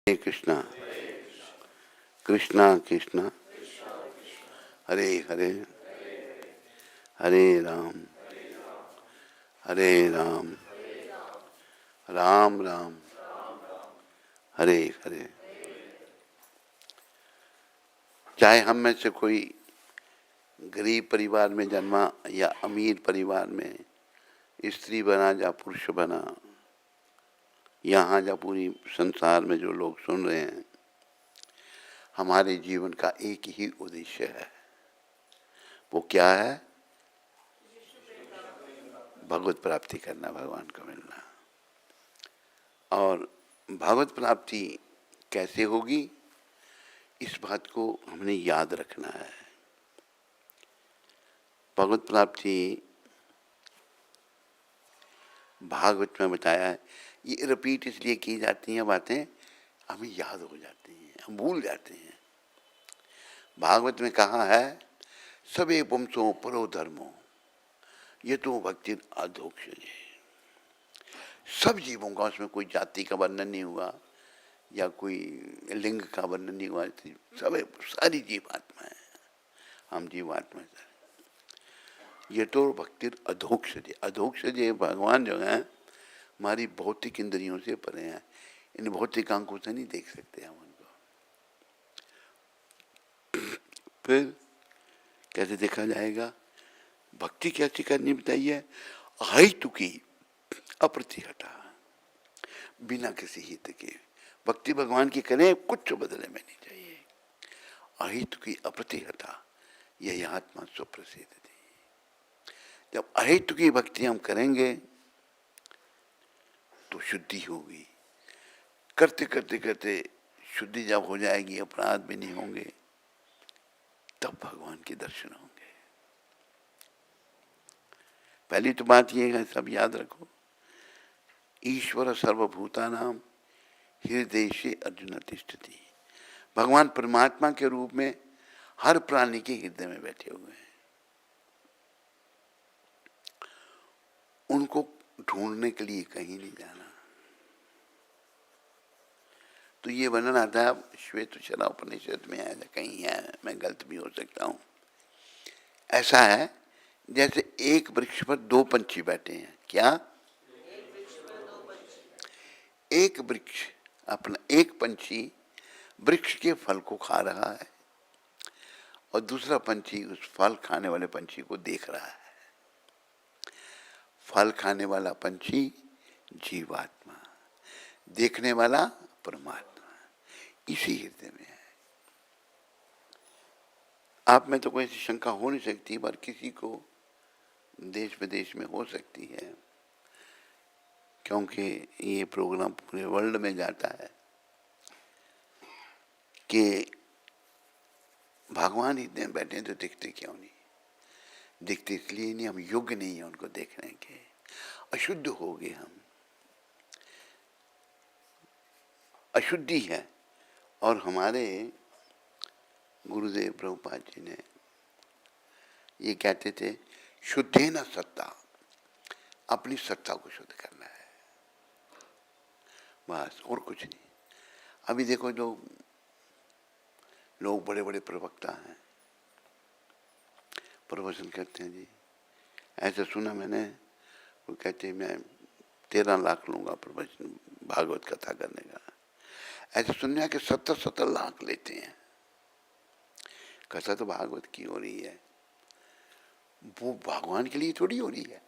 हरे कृष्णा कृष्णा कृष्णा हरे हरे हरे राम राम राम हरे हरे। चाहे हम में से कोई गरीब परिवार में जन्मा या अमीर परिवार में स्त्री बना या पुरुष बना, यहाँ या पूरी संसार में जो लोग सुन रहे हैं, हमारे जीवन का एक ही उद्देश्य है। वो क्या है? भगवत प्राप्ति करना, भगवान को मिलना। और भगवत प्राप्ति कैसे होगी, इस बात को हमने याद रखना है। भगवत प्राप्ति भागवत में बताया है। ये रिपीट इसलिए की जाती हैं बातें, हमें याद हो जाती हैं, हम भूल जाते हैं। भागवत में कहा है, सबे पुंसो परो धर्मो ये तो भक्ति अधोक्ष है। सब जीवों का, उसमें कोई जाति का वर्णन नहीं हुआ या कोई लिंग का वर्णन नहीं हुआ। सब सारी जीवात्मा है, हम जीवात्मा है। ये तो भक्ति अधोक्षज, अधोक्षज भगवान जो है हमारी भौतिक इंद्रियों से परे हैं। इन भौतिक आंखों से नहीं देख सकते हम उनको। फिर कैसे देखा जाएगा? भक्ति कैसी करनी बताइए? अहेतुकी अप्रतिहता, बिना किसी हित के भक्ति भगवान की करें, कुछ बदले में नहीं चाहिए। अहेतुकी अप्रतिहता, यही आत्मा सुप्रसिद्ध थी। जब अहेतु की भक्ति हम करेंगे तो शुद्धि होगी। करते करते करते शुद्धि जब हो जाएगी, अपराध भी नहीं होंगे, तब भगवान के दर्शन होंगे। पहली तो बात यह है, सब याद रखो, ईश्वर सर्वभूतानां हृदय अर्जुन तिष्ठति। भगवान परमात्मा के रूप में हर प्राणी के हृदय में बैठे हुए हैं। उनको ढूंढने के लिए कहीं नहीं जाना। तो ये वर्णन आता है श्वेतशरा उपनिषद में है, कहीं है, मैं गलत भी हो सकता हूँ। ऐसा है जैसे एक वृक्ष पर दो पंछी बैठे हैं। क्या? एक वृक्ष, अपना एक पंछी वृक्ष के फल को खा रहा है और दूसरा पंछी उस फल खाने वाले पंछी को देख रहा है। फल खाने वाला पंछी जीवात्मा, देखने वाला परमात्मा, इसी हृदय में है। आप में तो कोई ऐसी शंका हो नहीं सकती, पर किसी को देश विदेश में हो सकती है, क्योंकि ये प्रोग्राम पूरे वर्ल्ड में जाता है कि भगवान हृदय में बैठे तो दिखते क्यों नहीं? दिखते इसलिए नहीं, हम योग्य नहीं है उनको देखने के, अशुद्ध हो गए हम, अशुद्धि है। और हमारे गुरुदेव प्रभुपाद जी ने ये कहते थे, शुद्धे न सत्ता, अपनी सत्ता को शुद्ध करना है, बस, और कुछ नहीं। अभी देखो, जो लोग बड़े बड़े प्रवक्ता हैं, प्रवचन करते हैं जी, ऐसा सुना मैंने, वो कहते हैं मैं 13 लाख लूंगा प्रवचन भागवत कथा करने का। ऐसा सुनने के 70-70 लाख लेते हैं। कथा तो भागवत की हो रही है, वो भगवान के लिए थोड़ी हो रही है,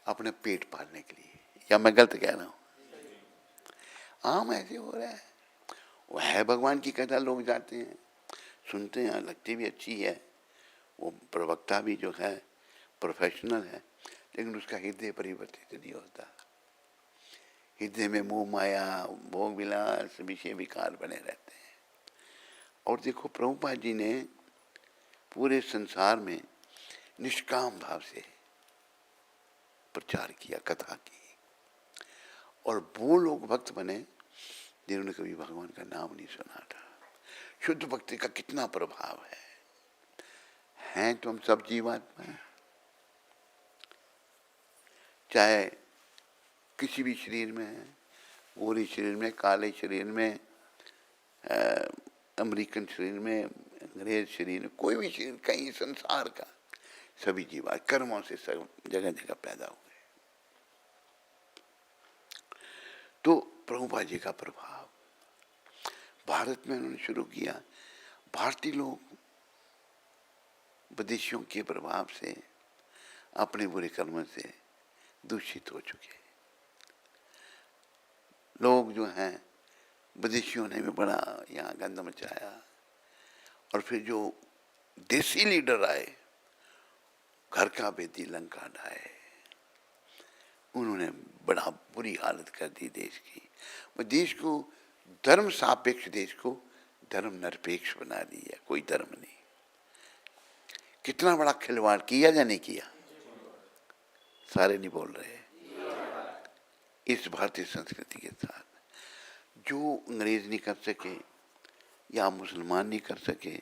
अपने पेट पालने के लिए। या मैं गलत कह रहा हूँ? आम ऐसे हो रहा है। वो है भगवान की कथा, लोग जाते हैं, सुनते हैं, लगती भी अच्छी है। वो प्रवक्ता भी जो है प्रोफेशनल है, लेकिन उसका हृदय परिवर्तित नहीं होता। हृदय में मोह माया, भोग विलास, विषय विकार बने रहते हैं। और देखो, प्रभुपाद जी ने पूरे संसार में निष्काम भाव से प्रचार किया, कथा की, और वो लोग भक्त बने जिन्होंने कभी भगवान का नाम नहीं सुना था। शुद्ध भक्ति का कितना प्रभाव है। हैं तो हम सब जीवात्मा हैं, चाहे किसी भी शरीर में है, गोरे शरीर में, काले शरीर में, अमेरिकन शरीर में, अंग्रेज शरीर में, कोई भी शरीर, कहीं संसार का सभी जीव कर्मों से सब जगह जगह पैदा हुए। तो प्रभुपाद जी का प्रभाव भारत में उन्होंने शुरू किया। भारतीय लोग विदेशियों के प्रभाव से, अपने बुरे कर्मों से दूषित हो चुके। लोग जो हैं, विदेशियों ने भी बड़ा यहाँ गंद मचाया, और फिर जो देसी लीडर आए, घर का बेदी लंका ढाए, उन्होंने बड़ा बुरी हालत कर दी देश की। वो देश को धर्म सापेक्ष, देश को धर्म निरपेक्ष बना दिया, कोई धर्म नहीं। कितना बड़ा खिलवाड़ किया या नहीं किया? सारे नहीं बोल रहे। इस भारतीय संस्कृति के साथ जो अंग्रेज नहीं कर सके या मुसलमान नहीं कर सके,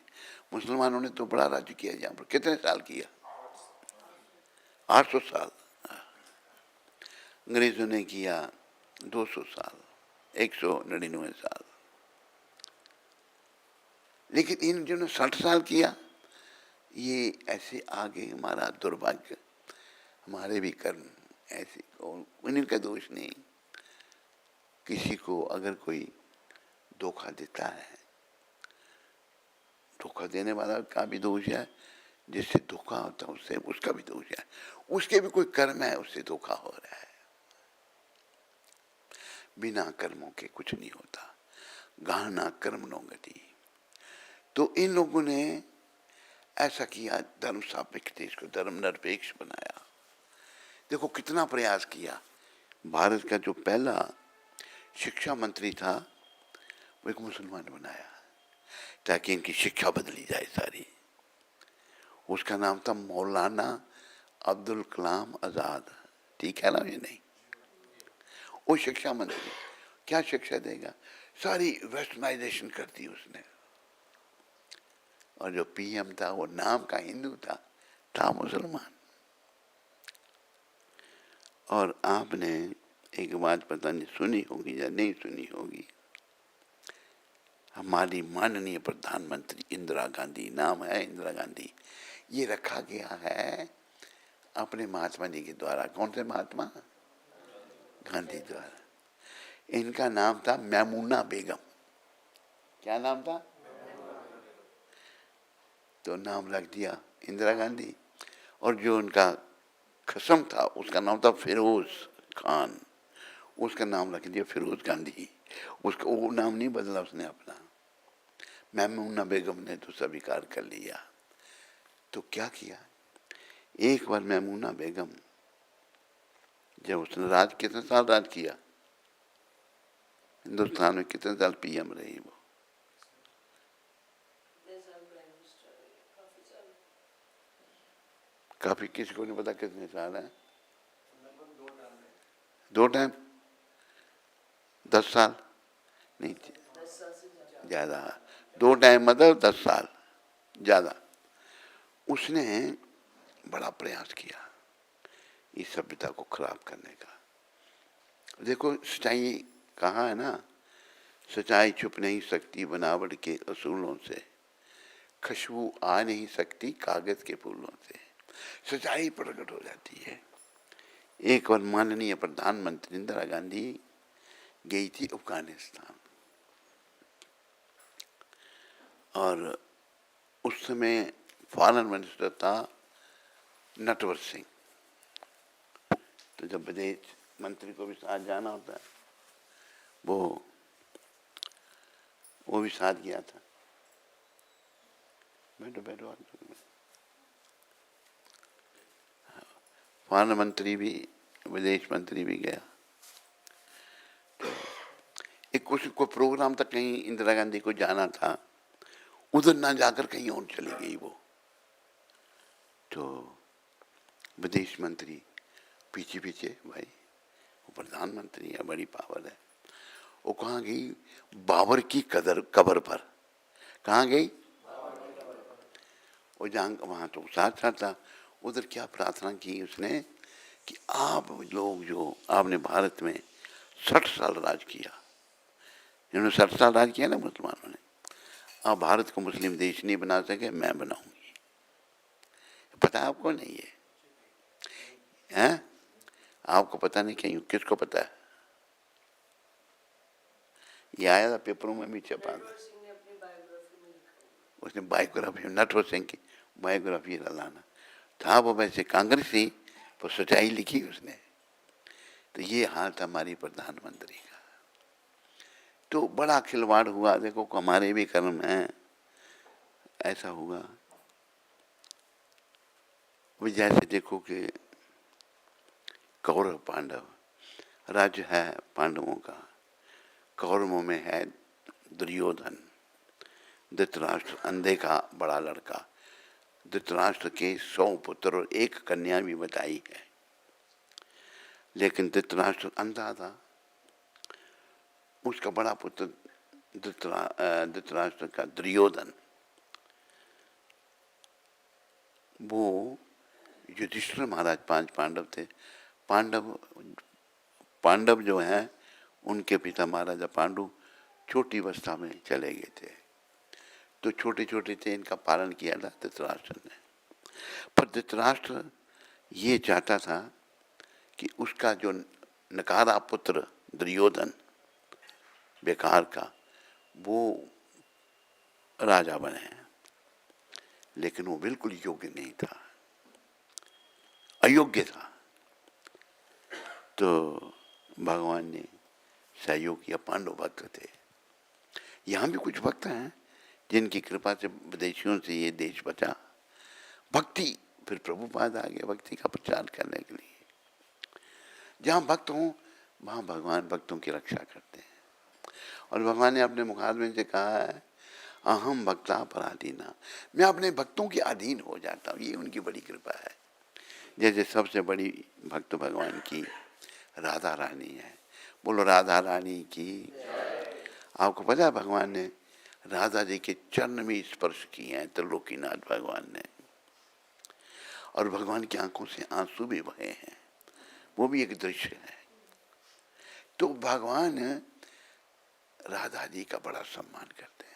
मुसलमानों ने तो बड़ा राज्य किया यहाँ पर। कितने साल किया? 800 साल। अंग्रेजों ने किया 200 साल, 199 साल। लेकिन इन जिन्होंने 60 साल किया, ये ऐसे आगे हमारा दुर्भाग्य, हमारे भी कर्म ऐसे, उनका दोष नहीं। किसी को अगर कोई धोखा देता है, धोखा देने वाला का भी दोष है, जिससे धोखा होता है उससे, उसका भी दोष है। उसके भी कोई कर्म है, उससे धोखा हो रहा है। बिना कर्मों के कुछ नहीं होता। गहना कर्म नो गति। तो इन लोगों ने ऐसा किया, धर्म सापेक्ष देश को धर्म निरपेक्ष बनाया। देखो कितना प्रयास किया। भारत का जो पहला शिक्षा मंत्री था, वो एक मुसलमान बनाया, ताकि इनकी शिक्षा बदली जाए सारी। उसका नाम था मौलाना अब्दुल कलाम आज़ाद। ठीक है ना? ये नहीं, वो शिक्षा मंत्री क्या शिक्षा देगा? सारी वेस्टर्नाइजेशन कर दी उसने। और जो पीएम था, वो नाम का हिंदू था मुसलमान। और आपने एक बात पता नहीं सुनी होगी या नहीं सुनी होगी, हमारी माननीय प्रधानमंत्री इंदिरा गांधी, नाम है इंदिरा गांधी, ये रखा गया है अपने महात्मा जी के द्वारा। कौन से महात्मा? गांधी द्वारा। इनका नाम था मैमूना बेगम। क्या नाम था? तो नाम रख दिया इंदिरा गांधी। और जो उनका खसम था, उसका नाम था फिरोज खान, उसका नाम रख दिया फिरोज गांधी। उसका वो नाम नहीं बदला उसने अपना। मैमूना बेगम ने तो स्वीकार कर लिया। तो क्या किया, एक बार मैमूना बेगम जब उसने राज, कितने साल राज किया हिंदुस्तान में, कितने साल पीएम रही वो? काफी, किसी को नहीं पता कितने साल है। 2 टाइम 10 साल नहीं, ज्यादा। 2 टाइम मतलब 10 साल ज्यादा। उसने बड़ा प्रयास किया इस सभ्यता को खराब करने का। देखो सच्चाई कहाँ है ना, सच्चाई छुप नहीं सकती बनावट के असूलों से, खुशबू आ नहीं सकती कागज के फूलों से। सच्चाई प्रकट हो जाती है। एक बार माननीय प्रधानमंत्री इंदिरा गांधी गई थी अफगानिस्तान, और उस समय फॉरेन मिनिस्टर था नटवर सिंह। तो जब विदेश मंत्री को भी साथ जाना होता है, वो भी साथ गया था। बैठो बैठो। फॉरेन मंत्री भी, विदेश मंत्री भी गया। एक कुछ को प्रोग्राम था, कहीं इंदिरा गांधी को जाना था, उधर ना जाकर कहीं और चली गई वो। तो विदेश मंत्री पीछे पीछे, भाई वो प्रधानमंत्री है, बड़ी पावर है। वो कहाँ गई? बाबर की कब्र पर। कहाँ गई? वो वहाँ तो साथ साथ था। उधर क्या प्रार्थना की उसने कि आप लोग जो आपने भारत में 60 साल राज किया, जिन्होंने 60 साल राज किया ना मुसलमानों ने, आप भारत को मुस्लिम देश नहीं बना सके, मैं बनाऊंगी। पता है आपको? नहीं है, हैं? आपको पता नहीं, क्यों? किसको पता है? ये आया था पेपरों में भी छपा था। उसने बायोग्राफी, नटवर सिंह की बायोग्राफी लाना था, वो वैसे कांग्रेसी पर सच्चाई लिखी उसने। तो ये हाल था हमारी प्रधानमंत्री का। तो बड़ा खिलवाड़ हुआ। देखो हमारे भी कर्म हैं, ऐसा हुआ। वो जैसे देखो कि कौरव पांडव, राज्य है पांडवों का, कौरवों में है दुर्योधन, धृतराष्ट्र अंधे का बड़ा लड़का। धृतराष्ट्र के 100 पुत्र और 1 कन्या भी बताई है, लेकिन धृतराष्ट्र अंधा था। उसका बड़ा पुत्र धृतराष्ट्र का दुर्योधन, वो युधिष्ठिर महाराज 5 पांडव थे। पांडव जो हैं उनके पिता महाराजा पांडु छोटी अवस्था में चले गए थे, तो छोटे छोटे थे, इनका पालन किया था धृतराष्ट्र ने। पर धृतराष्ट्र ये चाहता था कि उसका जो नकारा पुत्र दुर्योधन बेकार का, वो राजा बने, लेकिन वो बिल्कुल योग्य नहीं था, अयोग्य था। तो भगवान ने सहयोग किया। पांडव भक्त थे। यहाँ भी कुछ भक्त हैं जिनकी कृपा से विदेशियों से ये देश बचा। भक्ति, फिर प्रभुपाद आ गया भक्ति का प्रचार करने के लिए। जहाँ भक्त हों वहाँ भगवान भक्तों की रक्षा करते हैं। और भगवान ने अपने मुखारबिंद से कहा है, अहम भक्ता पराधीना, मैं अपने भक्तों के अधीन हो जाता हूँ। ये उनकी बड़ी कृपा है। जैसे सबसे बड़ी भक्त भगवान की राधा रानी है। बोलो राधा रानी की। आपको पता है भगवान ने राधा जी के चरण में स्पर्श किए हैं, त्रिलोकीनाथ भगवान ने, और भगवान की आंखों से आंसू भी बहे हैं। वो भी एक दृश्य है। तो भगवान राधा जी का बड़ा सम्मान करते हैं।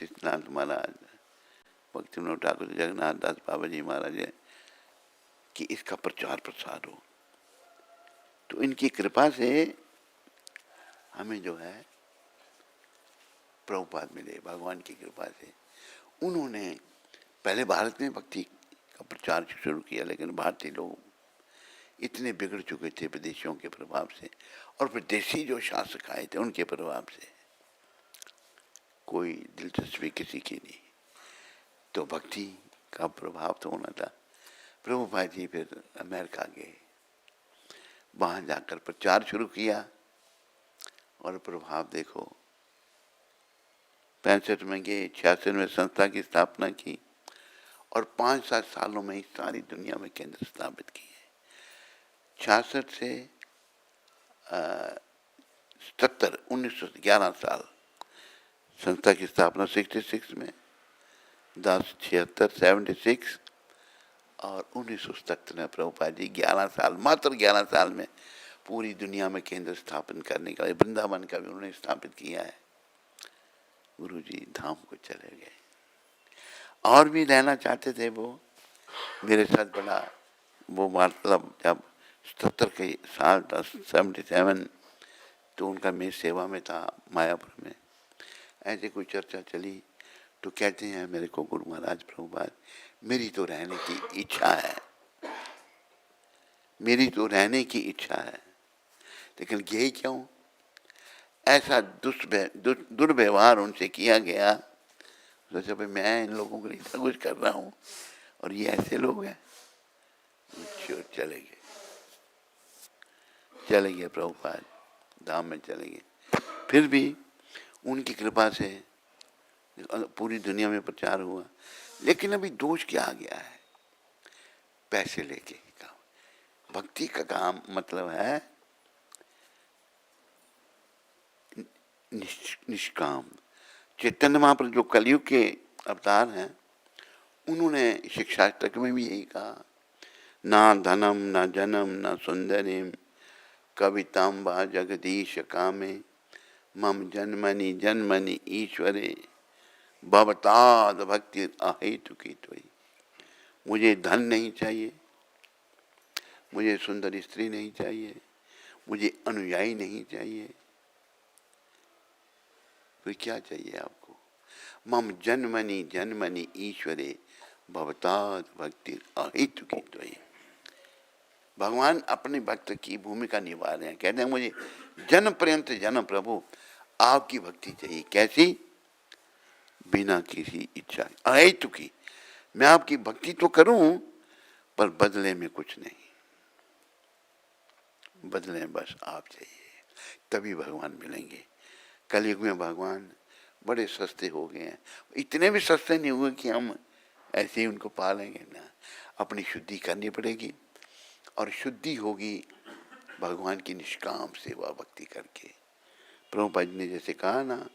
कृष्णनाथ महाराज, भक्ति विनोद ठाकुर, जगन्नाथ दास बाबा जी महाराज है कि इसका प्रचार प्रसार हो। तो इनकी कृपा से हमें जो है प्रभुपाद मिले। भगवान की कृपा से उन्होंने पहले भारत में भक्ति का प्रचार शुरू किया, लेकिन भारतीय लोग इतने बिगड़ चुके थे विदेशियों के प्रभाव से, और विदेशी जो शासक आए थे उनके प्रभाव से कोई दिलचस्पी किसी की नहीं। तो भक्ति का प्रभाव तो होना था। प्रभुपाद जी फिर अमेरिका गए, वहाँ जाकर प्रचार शुरू किया, और प्रभाव देखो 65 में गए, 66 में संस्था की स्थापना की, और 5-7 सालों में ही सारी दुनिया में केंद्र स्थापित किए। 66 से 77, 1911 साल संस्था की स्थापना, 66 में 76 और 1977 में प्रभुपाद जी 11 साल, मात्र 11 साल में पूरी दुनिया में केंद्र स्थापित करने का, वृंदावन का भी उन्होंने स्थापित किया है। गुरु जी धाम को चले गए। और भी रहना चाहते थे वो मेरे साथ। बड़ा वो मतलब जब 77 के साल था, 77, तो उनका मैं सेवा में था मायापुर में। ऐसे कोई चर्चा चली तो कहते हैं मेरे को गुरु महाराज प्रभुपाद, मेरी तो रहने की इच्छा है, मेरी तो रहने की इच्छा है, लेकिन यही क्यों ऐसा दुर्व्यवहार उनसे किया गया। सोचा भाई मैं इन लोगों को इतना कुछ कर रहा हूँ और ये ऐसे लोग हैं। चले गए प्रभुपाद धाम में चले गए। फिर भी उनकी कृपा से पूरी दुनिया में प्रचार हुआ। लेकिन अभी दोष क्या आ गया है, पैसे लेके काम। भक्ति का काम मतलब है निष्काम। चैतन्य महाप्रभु जो कलयुग के अवतार हैं, उन्होंने शिक्षाष्टक में भी यही कहा, ना धनम न जनम न सुंदरिम कविताम्बा जगदीश कामे मम जन्मनि जन्मनि ईश्वरे भवताद भक्ति अहेतुकी त्वयि। मुझे धन नहीं चाहिए, मुझे सुंदर स्त्री नहीं चाहिए, मुझे अनुयायी नहीं चाहिए, तो क्या चाहिए आपको? मम जन्मनि जन्मनि ईश्वरे भवताद भक्ति अहेतुकी त्वयि। भगवान अपने भक्त की भूमिका निभा रहे हैं। कहते हैं मुझे जन्म पर्यंत जन्म प्रभु आपकी भक्ति चाहिए। कैसी? बिना किसी इच्छा अहेतुकी। मैं आपकी भक्ति तो करूं पर बदले में कुछ नहीं, बदले में बस आप चाहिए, तभी भगवान मिलेंगे। कलयुग में भगवान बड़े सस्ते हो गए हैं। इतने भी सस्ते नहीं हुए कि हम ऐसे ही उनको पालेंगे ना। अपनी शुद्धि करनी पड़ेगी और शुद्धि होगी भगवान की निष्काम सेवा भक्ति करके। प्रभुपाद जी ने जैसे कहा ना,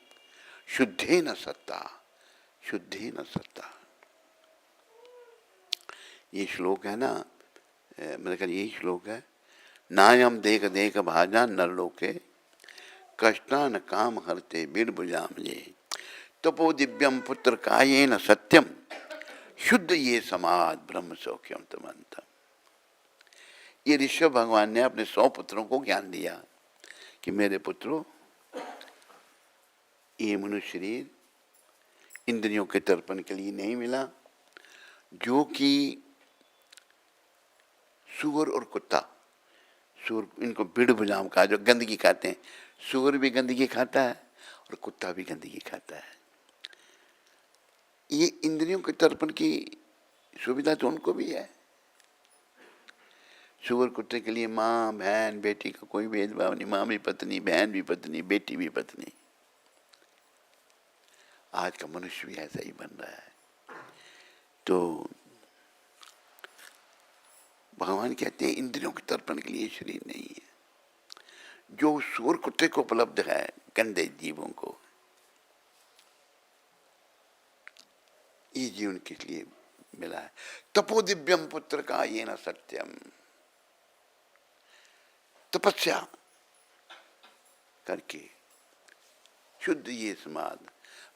शुद्धे न सत्ता, शुद्धे न सत्ता। ये श्लोक है ना, मेरे ख्याल यही श्लोक है। नायम देख देख भाजा नर लोके कष्टान काम हरते बीड़ बुझाम ये तपो दिव्यम पुत्र कायेन सत्यम शुद्ध ये समाज ब्रह्म सौख्यम तमंतम। ये ऋषभ भगवान ने अपने 100 पुत्रों को ज्ञान दिया कि मेरे पुत्रों, ये मनुष्य शरीर इंद्रियों के तर्पण के लिए नहीं मिला, जो कि सूअर और कुत्ता, सूअर इनको बिड़ बुझाम कहा, जो गंदगी खाते हैं। सूअर भी गंदगी खाता है और कुत्ता भी गंदगी खाता है। ये इंद्रियों के तर्पण की सुविधा तो उनको भी है। सूअर कुत्ते के लिए माँ बहन बेटी का कोई भेदभाव नहीं, माँ भी पत्नी, बहन भी पत्नी, बेटी भी पत्नी। आज का मनुष्य भी ऐसा ही बन रहा है। तो भगवान कहते हैं इंद्रियों के तर्पण के लिए शरीर नहीं है। जो सूअर कुत्ते को उपलब्ध है गंदे जीवों को, ये जीवन किस लिए मिला है? तपो दिव्यम पुत्र का ये न सत्यम। तपस्या करके शुद्ध ये समाध,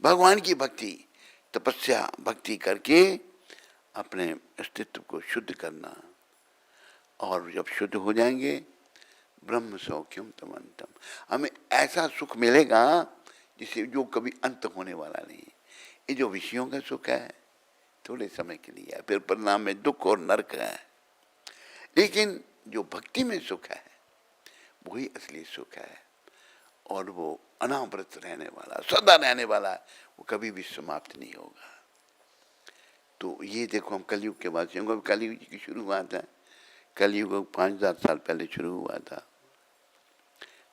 भगवान की भक्ति, तपस्या भक्ति करके अपने अस्तित्व को शुद्ध करना। और जब शुद्ध हो जाएंगे ब्रह्म सौख्यम तमंतम, हमें ऐसा सुख मिलेगा जिसे जो कभी अंत होने वाला नहीं। ये जो विषयों का सुख है थोड़े समय के लिए है, फिर परिणाम में दुख और नरक है। लेकिन जो भक्ति में सुख है वही असली सुख है, और वो अनावृत रहने वाला, सदा रहने वाला, वो कभी भी समाप्त नहीं होगा। तो ये देखो, हम कलयुग के वासियों को, कलयुग की शुरुआत है। कलयुग 5000 साल पहले शुरू हुआ था।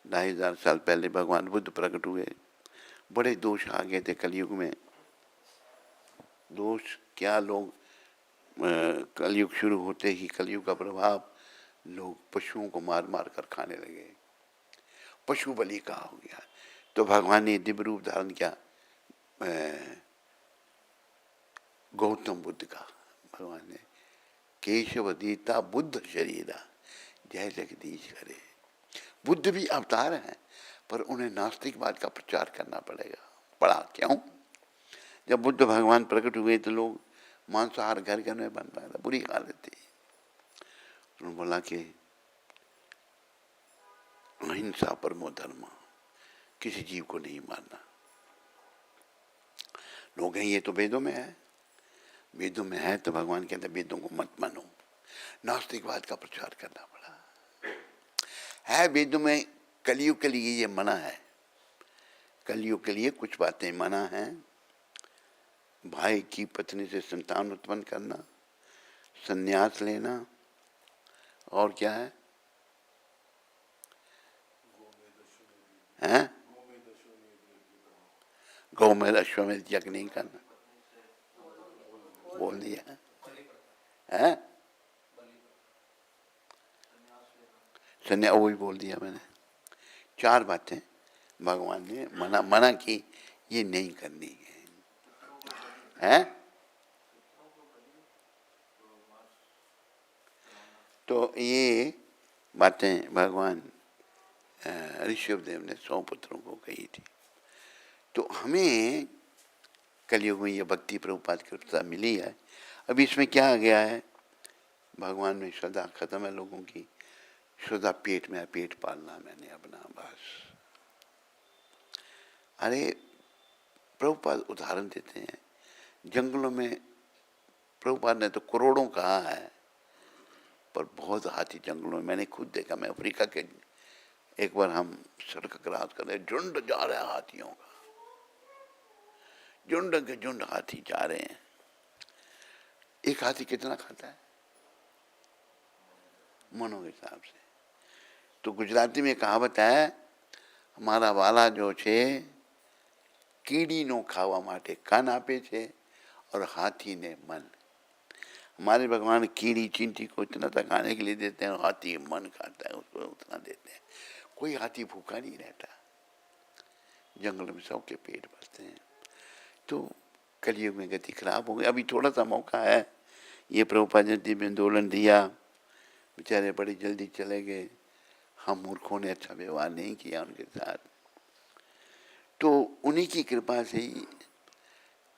2500 साल पहले भगवान बुद्ध प्रकट हुए। बड़े दोष आ गए थे कलयुग में। दोष क्या, लोग कलयुग शुरू होते ही कलयुग का प्रभाव, लोग पशुओं को मार मार कर खाने लगे। पशु बलि का हो गया। तो भगवान ने दिव्य रूप धारण किया, गौतम बुद्ध का। भगवान ने केशव दीता बुद्ध शरीरा जय जगदीश हरे। बुद्ध भी अवतार हैं, पर उन्हें नास्तिकवाद का प्रचार करना पड़ा। क्यों? जब बुद्ध भगवान प्रकट हुए तो लोग मांसाहार घर घर में बन रहा था, बुरी हालत थी। उन्होंने बोला कि अहिंसा परमो धर्म, किसी जीव को नहीं मारना। लोग हैं ये तो वेदों में है, वेदों में है तो भगवान कहते हैं वेदों को मत मानो, नास्तिकवाद का प्रचार करना पड़ा है। वेदों में कलयुग के लिए ये मना है, कलयुग के लिए कुछ बातें मना है। भाई की पत्नी से संतान उत्पन्न करना, संन्यास लेना, और क्या है, हैं? गौमेध अश्वमेध यज्ञ नहीं करना, बोल दिया है, संन्यास वही बोल दिया मैंने। 4 बातें भगवान ने मना की, ये नहीं करनी है, हैं? तो ये बातें भगवान ऋषभदेव ने 100 पुत्रों को कही थी। तो हमें कलयुग में ये भक्ति प्रभुपाद की कृपा मिली है। अब इसमें क्या आ गया है, भगवान में श्रद्धा खत्म है लोगों की, श्रद्धा पेट में है, पेट पालना मैंने अपना बस। अरे प्रभुपाद उदाहरण देते हैं, जंगलों में प्रभुपाद ने तो करोड़ों कहा है, पर बहुत हाथी जंगलों में मैंने खुद देखा। मैं अफ्रीका के एक बार हम सड़क क्रॉस कर रहे, झुंड जा रहा है हाथियों का, झुंड के झुंड हाथी जा रहे हैं। एक हाथी कितना खाता है मनो के हिसाब से। तो गुजराती में कहावत है, हमारा वाला जो छे कीड़ी नो खावा माटे कान आपे छे और हाथी ने मन। हमारे भगवान कीड़ी चींटी को इतना तक खाने के लिए देते हैं और हाथी मन खाता है, उसको उतना देते हैं। कोई हाथी भूखा नहीं रहता, जंगल में सबके पेट भरते हैं। तो कलयुग में गति खराब हो गई। अभी थोड़ा सा मौका है, ये प्रभुपाद ने दिव्य आंदोलन दिया, बेचारे बड़ी जल्दी चले गए, हम मूर्खों ने अच्छा व्यवहार नहीं किया उनके साथ। तो उन्हीं की कृपा से ही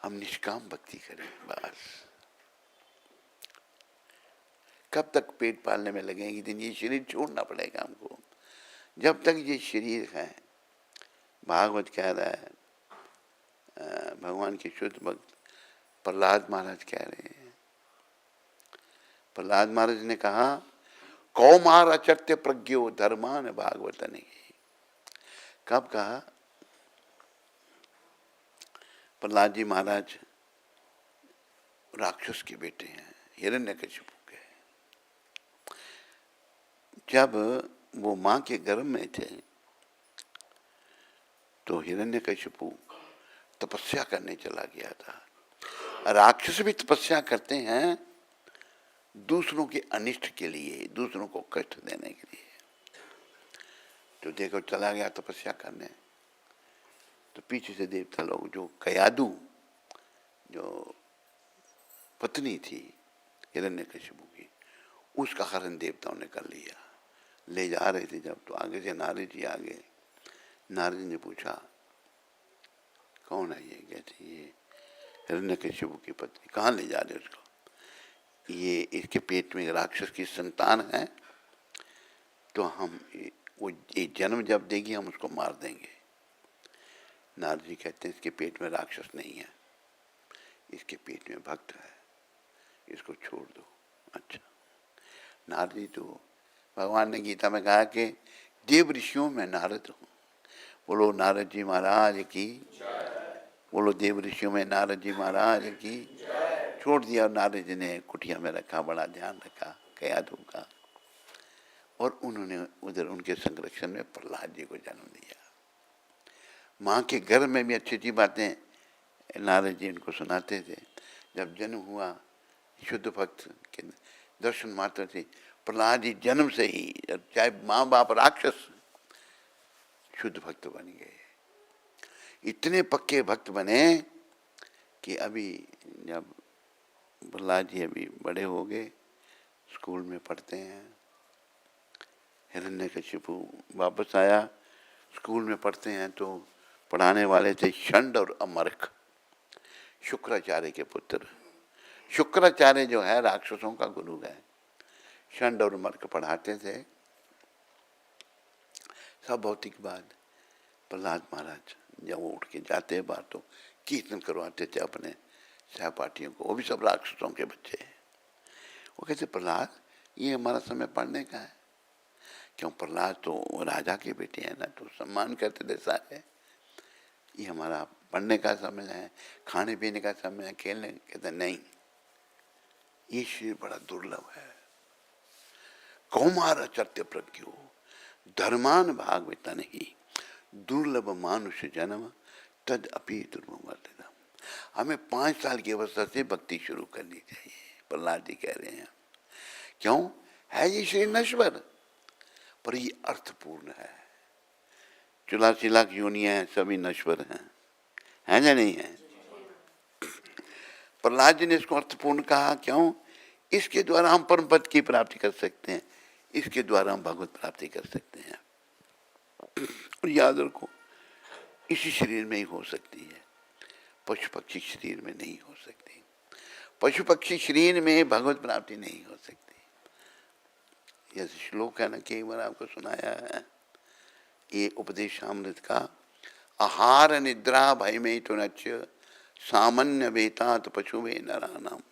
हम निष्काम भक्ति करें बस। कब तक पेट पालने में लगेंगे, दिन ये शरीर छोड़ना पड़ेगा हमको। जब तक ये शरीर है, भागवत कह रहा है, भगवान के शुद्ध भक्त प्रहलाद महाराज कह रहे हैं, प्रहलाद महाराज ने कहा, कौमार अचत्य प्रज्ञो धर्मान भागवत ने। कब कहा? प्रहलाद जी महाराज राक्षस के बेटे हैं, हिरण्यकशिपु के। जब वो मां के गर्भ में थे तो हिरण्यकशिपु तपस्या करने चला गया था। राक्षस भी तपस्या करते हैं दूसरों के अनिष्ट के लिए, दूसरों को कष्ट देने के लिए। तो देखो चला गया तपस्या करने, तो पीछे से देवता लोग, जो कयादु जो पत्नी थी हिरण्यकशिपु की, उसका हरण देवताओं ने कर लिया। ले जा रहे थे जब, तो आगे से नारद जी आ गए। नारद जी ने पूछा कौन है ये? कहते ये हिरण्यकशिपु की पत्नी। कहाँ ले जा रहे उसको? ये इसके पेट में राक्षस की संतान है, तो हम वो ये जन्म जब देगी हम उसको मार देंगे। नारद जी कहते हैं इसके पेट में राक्षस नहीं है, इसके पेट में भक्त है, इसको छोड़ दो। अच्छा, नारद जी तो, भगवान ने गीता में कहा कि देव ऋषियों में नारद हूँ। बोलो नारद जी महाराज की, बोलो देव ऋषियों में नारद जी महाराज की। छोड़ दिया, और नारद जी ने कुटिया में रखा, बड़ा ध्यान रखा कयादु का, और उन्होंने उधर उनके संरक्षण में प्रहलाद जी को जन्म दिया। माँ के गर्भ में भी अच्छी अच्छी बातें नारद जी उनको सुनाते थे। जब जन्म हुआ, शुद्ध भक्त के दर्शन मात्र से प्रहलाद जी जन्म से ही, चाहे माँ बाप राक्षस, शुद्ध भक्त बन गए। इतने पक्के भक्त बने कि अभी जब प्रहलाद जी अभी बड़े हो गए, स्कूल में पढ़ते हैं, हिरण्यकशिपु वापस आया, स्कूल में पढ़ते हैं, तो पढ़ाने वाले थे षंड और अमरख, शुक्राचार्य के पुत्र। शुक्राचार्य जो है राक्षसों का गुरु है, षंड और अमरख पढ़ाते थे सब भौतिकवाद। प्रहलाद महाराज जब वो उठ के जाते हैं बाहर, तो कीर्तन करवाते थे अपने सहपाठियों को, वो भी सब राक्षसों के बच्चे। वो कहते प्रहलाद ये हमारा समय पढ़ने का है। क्यों, प्रहलाद तो राजा के बेटे हैं ना, तो सम्मान करते थे सारे। ये हमारा पढ़ने का समय है, खाने पीने का समय है, खेलने। कहते नहीं, ये शरीर बड़ा दुर्लभ है। कौमार अचत्य प्रज्ञो धर्मान भागवत नहीं दुर्लभ मानुष जन्म तद अपी दुर्मवर्तनम। हमें 5 साल की अवस्था से भक्ति शुरू करनी चाहिए, प्रहलाद जी कह रहे हैं। क्यों है ये शरीर नश्वर, पर ये अर्थपूर्ण है। 84 लाख योनियां हैं, सभी नश्वर हैं, है या नहीं है? प्रहलाद जी ने इसको अर्थपूर्ण कहा। क्यों, इसके द्वारा हम परम पद की प्राप्ति कर सकते हैं, इसके द्वारा हम भगवत प्राप्ति कर सकते हैं। और याद रखो, इसी शरीर में ही हो सकती है, पशु पक्षी शरीर में नहीं हो सकती। पशु पक्षी शरीर में भगवत प्राप्ति नहीं हो सकती। यह श्लोक है ना, कई बार आपको सुनाया है, ये उपदेशामृत का। आहार निद्रा भय में तो नच सामान्य वेतात पशु में नरानाम।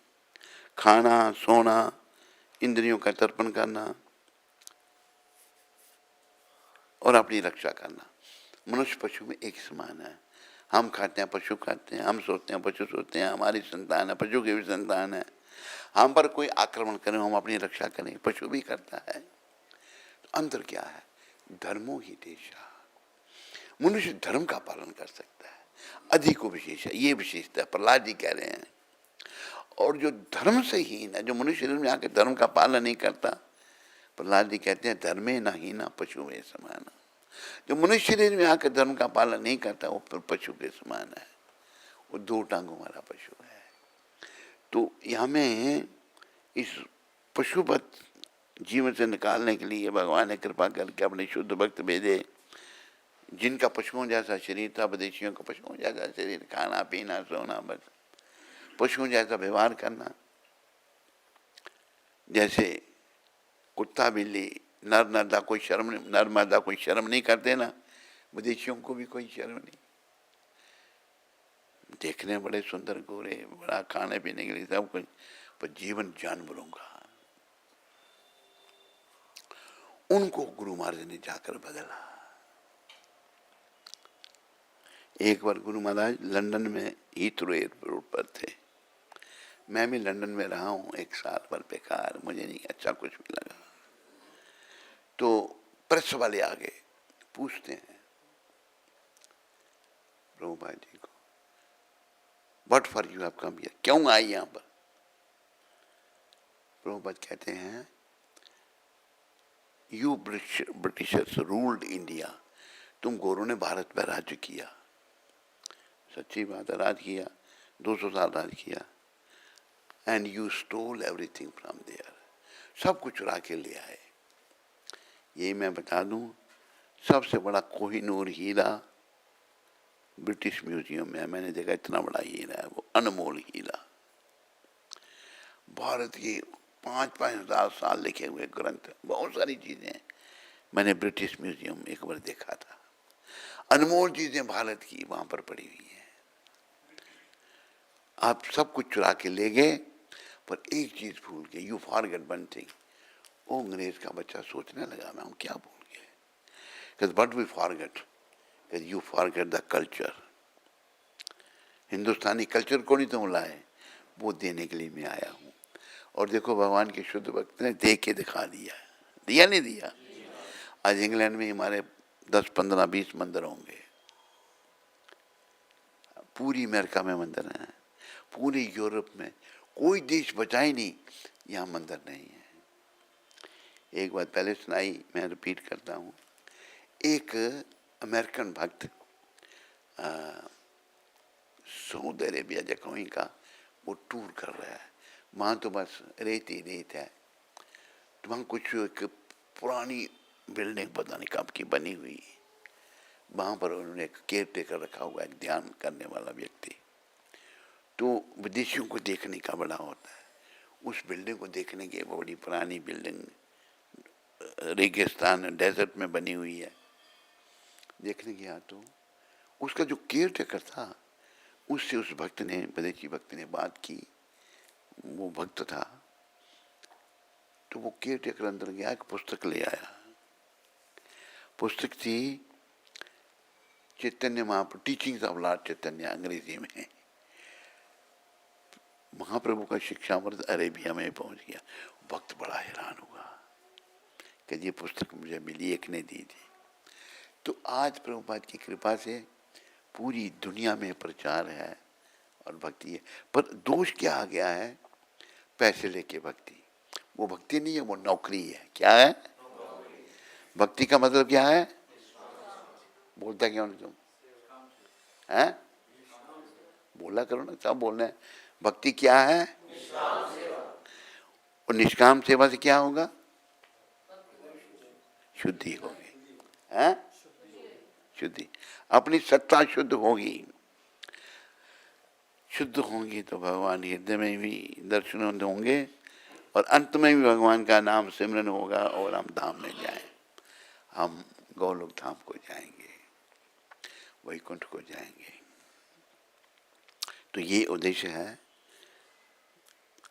खाना, सोना, इंद्रियों का तर्पण करना और अपनी रक्षा करना, मनुष्य पशु में एक समान है। हम खाते हैं, पशु खाते हैं, हम सोते हैं, पशु सोते हैं, हमारी संतान है, पशु की भी संतान है। हम पर कोई आक्रमण करे, हम अपनी रक्षा करें, पशु भी करता है। तो अंतर क्या है? धर्मो ही देशा। मनुष्य धर्म का पालन कर सकता है, अधिक विशेष है, ये विशेषता प्रहलाद जी कह रहे हैं। और जो धर्म से हीन है, जो मनुष्य में आकर धर्म का पालन नहीं करता, प्रहलाद जी कहते हैं धर्मे ना हीना पशु में समान। जो मनुष्य शरीर में आकर धर्म का पालन नहीं करता, वो पशु के समान है, वो 2 टांगों वाला पशु है। तो हमें इस पशुपत जीवन से निकालने के लिए भगवान ने कृपा करके अपने शुद्ध भक्त भेजे, जिनका पशुओं जैसा शरीर था, विदेशियों का पशुओं जैसा शरीर, खाना पीना सोना, बस पशुओं जैसा व्यवहार करना। जैसे कुत्ता बिल्ली नर मर्दा कोई शर्म नहीं करते ना, विदेशियों को भी कोई शर्म नहीं। देखने बड़े सुंदर गोरे, बड़ा खाने पीने के लिए सब कुछ, पर जीवन जानवरों का। उनको गुरु महाराज ने जाकर बदला। एक बार गुरु महाराज लंदन में हीथ्रो एयरपोर्ट पर थे। मैं भी लंदन में रहा हूँ 1 साल, पर बेकार, मुझे नहीं अच्छा कुछ भी लगा। तो प्रेस वाले आ गए, पूछते हैं प्रभुपाद जी को, what for you have come here, क्यों आए यहाँ पर? प्रभुपाद कहते हैं, यू ब्रिटिशर्स रूल्ड इंडिया, तुम गोरों ने भारत पर राज्य किया। सच्ची बात है, राज किया, 200 साल राज किया। And you stole everything from there, सब कुछ चुरा के ले आए। यही मैं बता दूं, सबसे बड़ा कोहिनूर हीरा ब्रिटिश म्यूजियम में है। मैंने देखा इतना बड़ा हीरा है, वो अनमोल हीरा। भारत की 5-5 हजार साल लिखे हुए ग्रंथ, बहुत सारी चीजें मैंने ब्रिटिश म्यूजियम एक बार देखा था। अनमोल चीजें भारत की वहां पर पड़ी हुई है। आप सब कुछ चुरा के ले गए, पर एक चीज भूल गए, यू फॉरगेट वन थिंग। वो अंग्रेज का बच्चा सोचने लगा, मैं हम क्या भूल गए? Because what we forget, because you forget the culture. Hindustani culture को नहीं तुम लाए, वो देने के लिए मैं आया हूँ। और देखो भगवान के शुद्ध भक्त ने दे के दिखा दिया, दिया नहीं दिया? आज इंग्लैंड में हमारे 10, 15, 20 मंदिर होंगे, पूरी अमेरिका में मंदिर हैं, पूरी यूरोप में कोई देश बचा ही नहीं यहाँ मंदिर नहीं है। एक बात पहले सुनाई, मैं रिपीट करता हूँ। एक अमेरिकन भक्त सऊदी अरेबिया या कहीं का वो टूर कर रहा है, वहाँ तो बस रेत ही रेत है। तो वहाँ कुछ एक पुरानी बिल्डिंग पता नहीं कब की बनी हुई, वहाँ पर उन्होंने एक केयर टेकर रखा हुआ है, एक ध्यान करने वाला व्यक्ति। तो विदेशियों को देखने का बड़ा होता है, उस बिल्डिंग को देखने के, बड़ी पुरानी बिल्डिंग रेगिस्तान डेजर्ट में बनी हुई है, देखने गया तो उसका जो केयर टेकर था उससे उस भक्त ने, विदेशी भक्त ने बात की। वो भक्त था तो वो केयर टेकर अंदर गया, एक पुस्तक ले आया। पुस्तक थी Chaitanya Mahaprabhu, teachings of Lord चैतन्य, अंग्रेजी में। महाप्रभु का शिक्षामृत अरेबिया में पहुंच गया। भक्त बड़ा हैरान हुआ कि ये पुस्तक मुझे मिली, एक ने दी थी। तो आज प्रभुपाद की कृपा से पूरी दुनिया में प्रचार है और भक्ति है। पर दोष क्या आ गया है? पैसे लेके भक्ति। वो भक्ति नहीं है, वो नौकरी है। क्या है? भक्ति का मतलब क्या है? बोलता क्यों नहीं तुम? हैं? बोला करो ना, सब बोल रहे हैं। भक्ति क्या है? और निष्काम सेवा से क्या होगा? शुद्धि होगी। हैं? शुद्धि, अपनी सत्ता शुद्ध होगी। शुद्ध होंगी तो भगवान हृदय में भी दर्शन होंगे और अंत में भी भगवान का नाम सिमरन होगा और हम धाम में जाएं। हम गौलोक धाम को जाएंगे, वैकुंठ को जाएंगे। तो ये उद्देश्य है।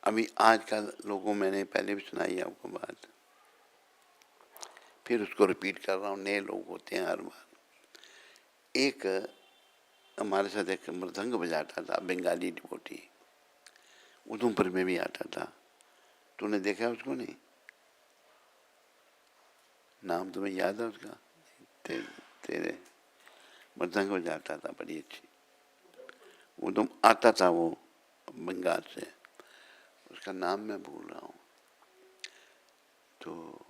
अभी आजकल लोगों, मैंने पहले भी सुनाई है आपको बात, फिर उसको रिपीट कर रहा हूँ। नए लोग होते हैं हर बार। एक हमारे साथ एक मृदंग बजाता था, बंगाली डिवोटी, उधमपुर में भी आता था। तूने देखा उसको? नहीं? नाम तुम्हें याद है उसका? तेरे मृदंग बजाता था, बड़ी अच्छी। वो तुम आता था, वो बंगाल से। उसका नाम मैं भूल रहा हूँ। तो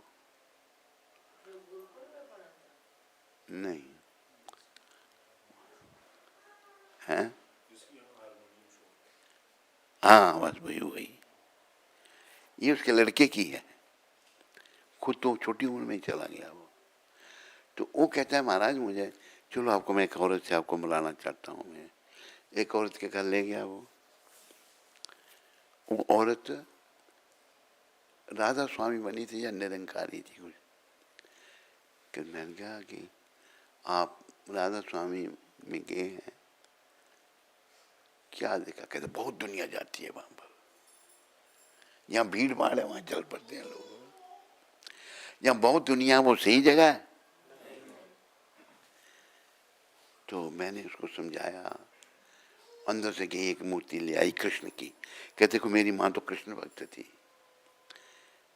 नहीं है? हाँ बस वही। ये उसके लड़के की है। खुद तो छोटी उम्र में ही चला गया वो। तो वो कहता है, महाराज मुझे, चलो आपको मैं एक औरत से आपको मिलाना चाहता हूँ। मैं एक औरत के घर ले गया। वो औरत राधा स्वामी बनी थी या निरंकारी थी कुछ। कि मैंने कहा कि आप राधा स्वामी में गए हैं? क्या देखा? कहते बहुत दुनिया जाती है वहां पर, यहाँ भीड़ भाड़ है, वहां चल पड़ते हैं लोग। जहाँ बहुत दुनिया, वो सही जगह है? तो मैंने उसको समझाया। अंदर से गई, एक मूर्ति ले आई कृष्ण की। कहते को मेरी माँ तो कृष्ण भक्त थी।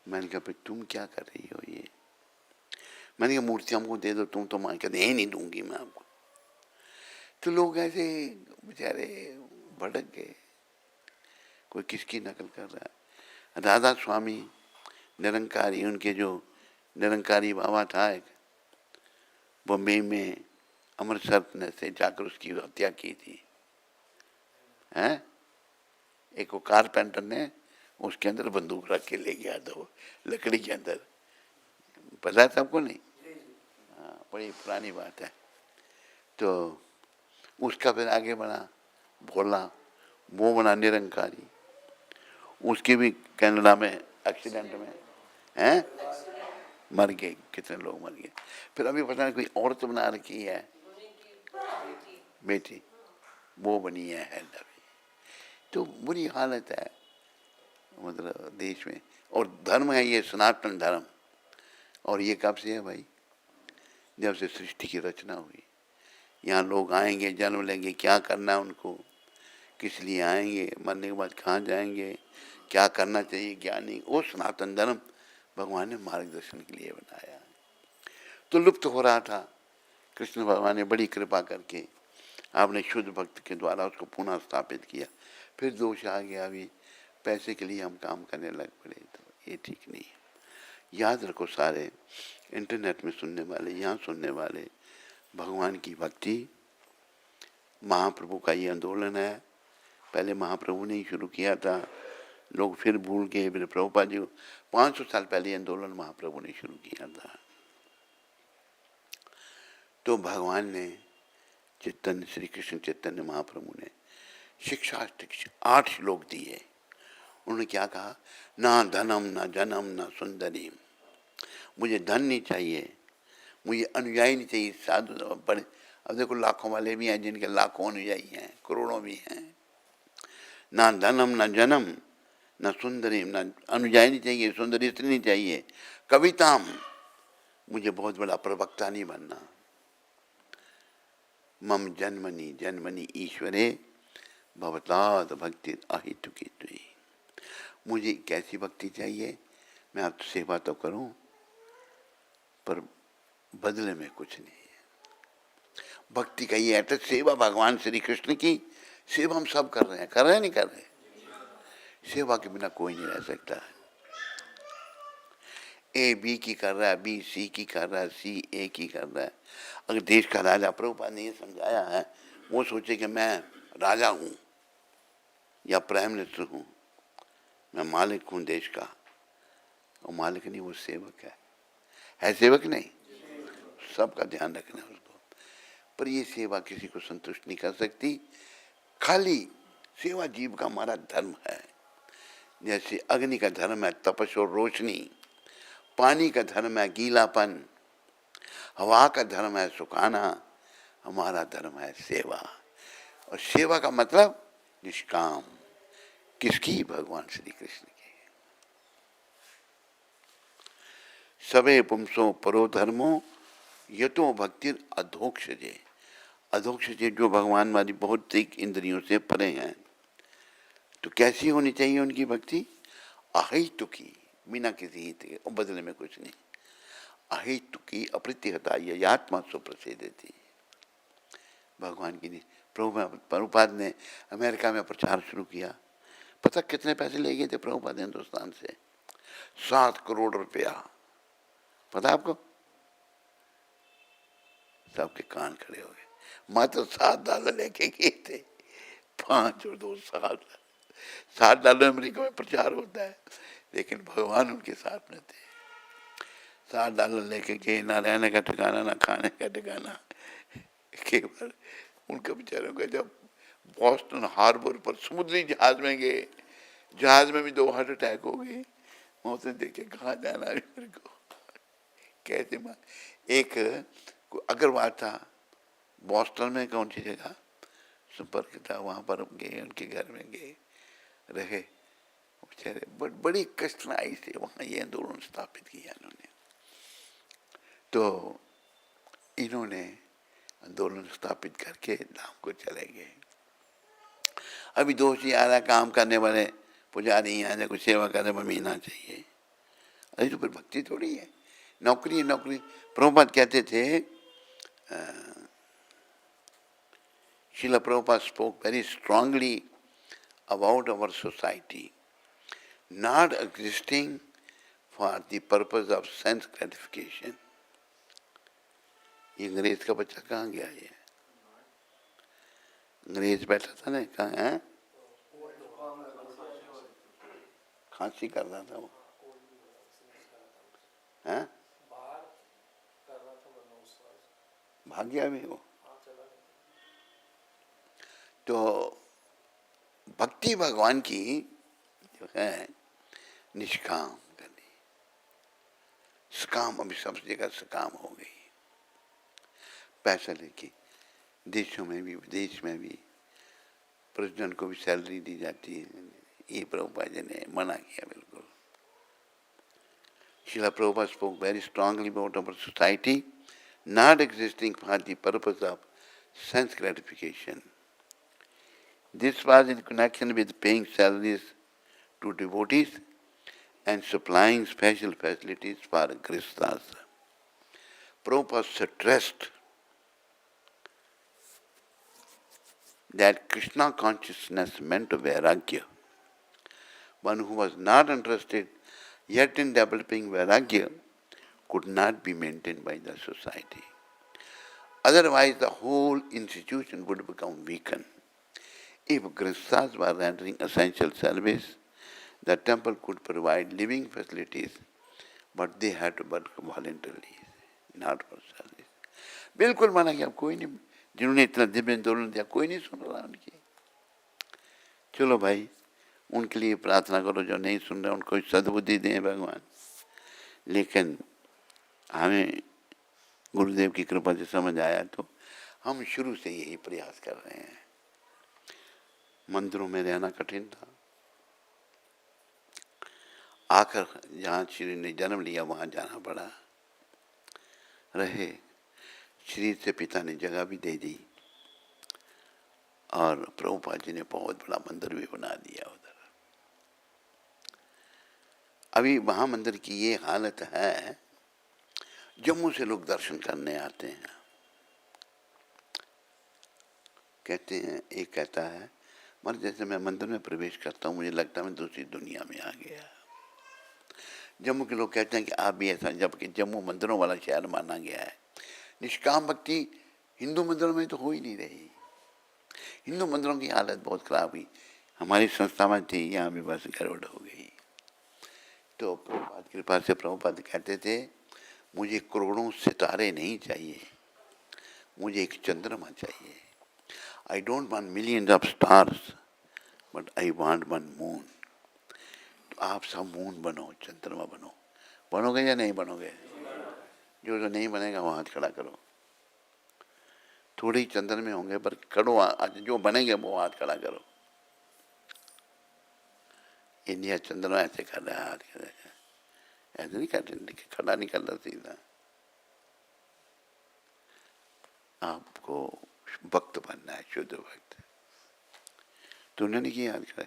मैंने कहा भाई तुम क्या कर रही हो ये? मैंने कहा मूर्ति हमको दे दो, तुम तो माँ। कहते नहीं दूंगी मैं आपको। तो लोग ऐसे बेचारे भड़क गए, कोई किसकी नकल कर रहा है। राधा स्वामी निरंकारी, उनके जो निरंकारी बाबा था एक, बम्बई में अमृतसर ने से जाकर उसकी हत्या की थी। हैं? एक वो कारपेंटर ने उसके अंदर बंदूक रख के ले गया था, वो लकड़ी के अंदर। पता है सबको? नहीं? हाँ, बड़ी पुरानी बात है। तो उसका फिर आगे बढ़ा भोला, वो बना निरंकारी। उसके भी कनाडा में एक्सीडेंट में हैं मर गए, कितने लोग मर गए। फिर अभी पता नहीं कोई औरत बना रखी है, बेटी, वो बनी है हैदर। तो बुरी हालत है मतलब देश में। और धर्म है ये सनातन धर्म। और ये कब से है भाई? जब से सृष्टि की रचना हुई। यहाँ लोग आएंगे, जन्म लेंगे, क्या करना है उनको, किस लिए आएंगे, मरने के बाद कहाँ जाएंगे, क्या करना चाहिए, क्या नहीं, वो सनातन धर्म भगवान ने मार्गदर्शन के लिए बनाया। तो लुप्त हो रहा था। कृष्ण भगवान ने बड़ी कृपा करके आपने शुद्ध भक्त के द्वारा उसको पुनः स्थापित किया। फिर दोष आ गया, अभी पैसे के लिए हम काम करने लग पड़े, तो ये ठीक नहीं है। याद रखो सारे इंटरनेट में सुनने वाले, यहाँ सुनने वाले, भगवान की भक्ति महाप्रभु का ये आंदोलन है। पहले महाप्रभु ने ही शुरू किया था, लोग फिर भूल गए। फिर प्रभुपाद जी 500 साल पहले आंदोलन महाप्रभु ने शुरू किया था। तो भगवान ने चैतन्य, श्री कृष्ण चैतन्य महाप्रभु ने शिक्षा 8 श्लोक दिए। उन्होंने क्या कहा? ना धनम ना जनम ना सुंदरी, मुझे धन नहीं चाहिए, मुझे अनुयायी नहीं चाहिए, साधु पर अब देखो लाखों वाले भी हैं जिनके लाखों अनुयायी हैं, करोड़ों भी हैं। ना धनम ना जन्म ना सुंदरी, ना अनुयायी नहीं चाहिए, सुंदरी स्त्री नहीं चाहिए, कविताम, मुझे बहुत बड़ा प्रवक्ता नहीं बनना। मम जन्मनि जन्मनि ईश्वरे भवताद भक्ति अहितुकी तुई। मुझे कैसी भक्ति चाहिए, मैं आपकी सेवा तो करूं पर बदले में कुछ नहीं है। भक्ति का ये अर्थ, सेवा भगवान श्री कृष्ण की सेवा हम सब कर रहे हैं, कर रहे हैं नहीं कर रहे? सेवा के बिना कोई नहीं रह सकता है। ए बी की कर रहा है, बी सी की कर रहा है, सी ए की कर रहा है। अगर देश का राजा, प्रभुपाद ने ये समझाया है, वो सोचे कि मैं राजा हूँ या प्राइम मिनिस्टर हूँ, मैं मालिक हूँ देश का, और मालिक नहीं, वो सेवक है सेवक नहीं? सबका ध्यान रखना है उसको। पर ये सेवा किसी को संतुष्ट नहीं कर सकती। खाली सेवा जीव का हमारा धर्म है। जैसे अग्नि का धर्म है तपस और रोशनी, पानी का धर्म है गीलापन, हवा का धर्म है सुखाना, हमारा धर्म है सेवा। और सेवा का मतलब निष्काम। किसकी? भगवान श्री कृष्ण की। सबे पुंसो परो धर्मो यतो भक्तिर अधोक्षजे। अधोक्षजे जो भगवान वाली भौतिक इंद्रियों से परे हैं, तो कैसी होनी चाहिए उनकी भक्ति? अहितुकी, बिना किसी हित के, और बदले में कुछ नहीं। अहितुकी अप्रतिहता ये आत्मा सुप्रसिद्धि। भगवान की नहीं। प्रभुपाद ने अमेरिका में प्रचार शुरू किया, पता कितने पैसे ले गए थे प्रभुपाद हिंदुस्तान से? 7 करोड़ रुपया। पता आपको? सबके कान खड़े हो गए। मात्र $7 लेके गए थे, 5 और 2 7 $7 अमेरिका में प्रचार होता है, लेकिन भगवान उनके साथ में थे। $7 लेके गए, ना रहने का ठिकाना, ना खाने का ठिकाना। केवल उनके बेचारों का जब बॉस्टन हार्बर पर समुद्री जहाज में गए, जहाज में भी 2 हार्ट अटैक हो गए। उसने देखे कहाँ जाना है मेरे को, कैसे मां। एक अग्रवाल था बॉस्टन में, कौन सी जगह संपर्क था, वहाँ पर गए, उनके घर में गए, रहे बेचारे। बड़ी कठिनाई से वहाँ ये आंदोलन स्थापित किया इन्होंने। तो इन्होंने आंदोलन स्थापित करके धाम को चले गए। अभी दोषी आ रहा, काम करने वाले पुजारी यहाँ कुछ सेवा करने में महीना चाहिए। अरे तो फिर भक्ति थोड़ी है, नौकरी है नौकरी। प्रभुपाद कहते थे, Srila Prabhupada spoke very strongly about our society not existing for the purpose of sense gratification. ये अंग्रेज का बच्चा कहाँ गया? ये अंग्रेज बैठा था ना, कहाँ है? खांसी कर रहा था वो, हैं? भाग गया भी वो। तो भक्ति भगवान की जो है निष्काम करनी। सकाम, अभी सब जगह सकाम हो गई। पैसा लेके देशों में भी विदेश में भी प्रेसिडेंट को भी सैलरी दी जाती है। ये प्रभुपाद जी ने मना किया बिल्कुल। Srila Prabhupada spoke very strongly about our society not existing for the purpose of sense gratification. This was in connection with paying salaries to devotees and supplying special facilities for Grihasthas. Prabhupada stressed that Krishna consciousness meant Vairagya. One who was not interested yet in developing Vairagya could not be maintained by the society. Otherwise the whole institution would become weakened. If Grihasthas were rendering essential service, the temple could provide living facilities, but they had to work voluntarily, not for service. बिल्कुल माना कि अब कोई नहीं, जिन्होंने इतना दिव्य आंदोलन दिया, कोई नहीं सुन रहा उनकी। चलो भाई, उनके लिए प्रार्थना करो, जो नहीं सुन रहे उनको सद्बुद्धि दें भगवान। लेकिन हमें गुरुदेव की कृपा से समझ आया, तो हम शुरू से यही प्रयास कर रहे हैं। मंदिरों में रहना कठिन था, आकर जहाँ श्री ने जन्म लिया वहाँ जाना पड़ा। रहे, शरीर से पिता ने जगह भी दे दी और प्रभुपाद जी ने बहुत बड़ा मंदिर भी बना दिया उधर। अभी वहाँ मंदिर की ये हालत है, जम्मू से लोग दर्शन करने आते हैं। कहते हैं, एक कहता है मगर जैसे मैं मंदिर में प्रवेश करता हूँ मुझे लगता है मैं दूसरी दुनिया में आ गया। जम्मू के लोग कहते हैं कि आप भी ऐसा, जबकि जम्मू मंदिरों वाला शहर माना गया है। निष्काम भक्ति हिंदू मंदिरों में तो हो ही नहीं रही। हिंदू मंदिरों की हालत बहुत खराब हुई। हमारी संस्था में थी, यहाँ भी बस गड़बड़ हो गई। तो प्रभुपाद कृपा से प्रभुपाद कहते थे, मुझे करोड़ों सितारे नहीं चाहिए, मुझे एक चंद्रमा चाहिए। I don't want millions of stars, but I want one moon. तो आप सब मून बनो, चंद्रमा बनो। बनोगे या नहीं बनोगे? जो जो नहीं बनेगा वो हाथ खड़ा करो। थोड़े ही चंद्र में होंगे पर करो, जो बनेंगे वो हाथ खड़ा करो। इंडिया चंद्रमा ऐसे कर रहा है, हाथ कर रहा है, ऐसे नहीं कर रहे, खड़ा नहीं कर रहा सीधा। आपको भक्त बनना है, शुद्ध भक्त। तूने नहीं किया आज का,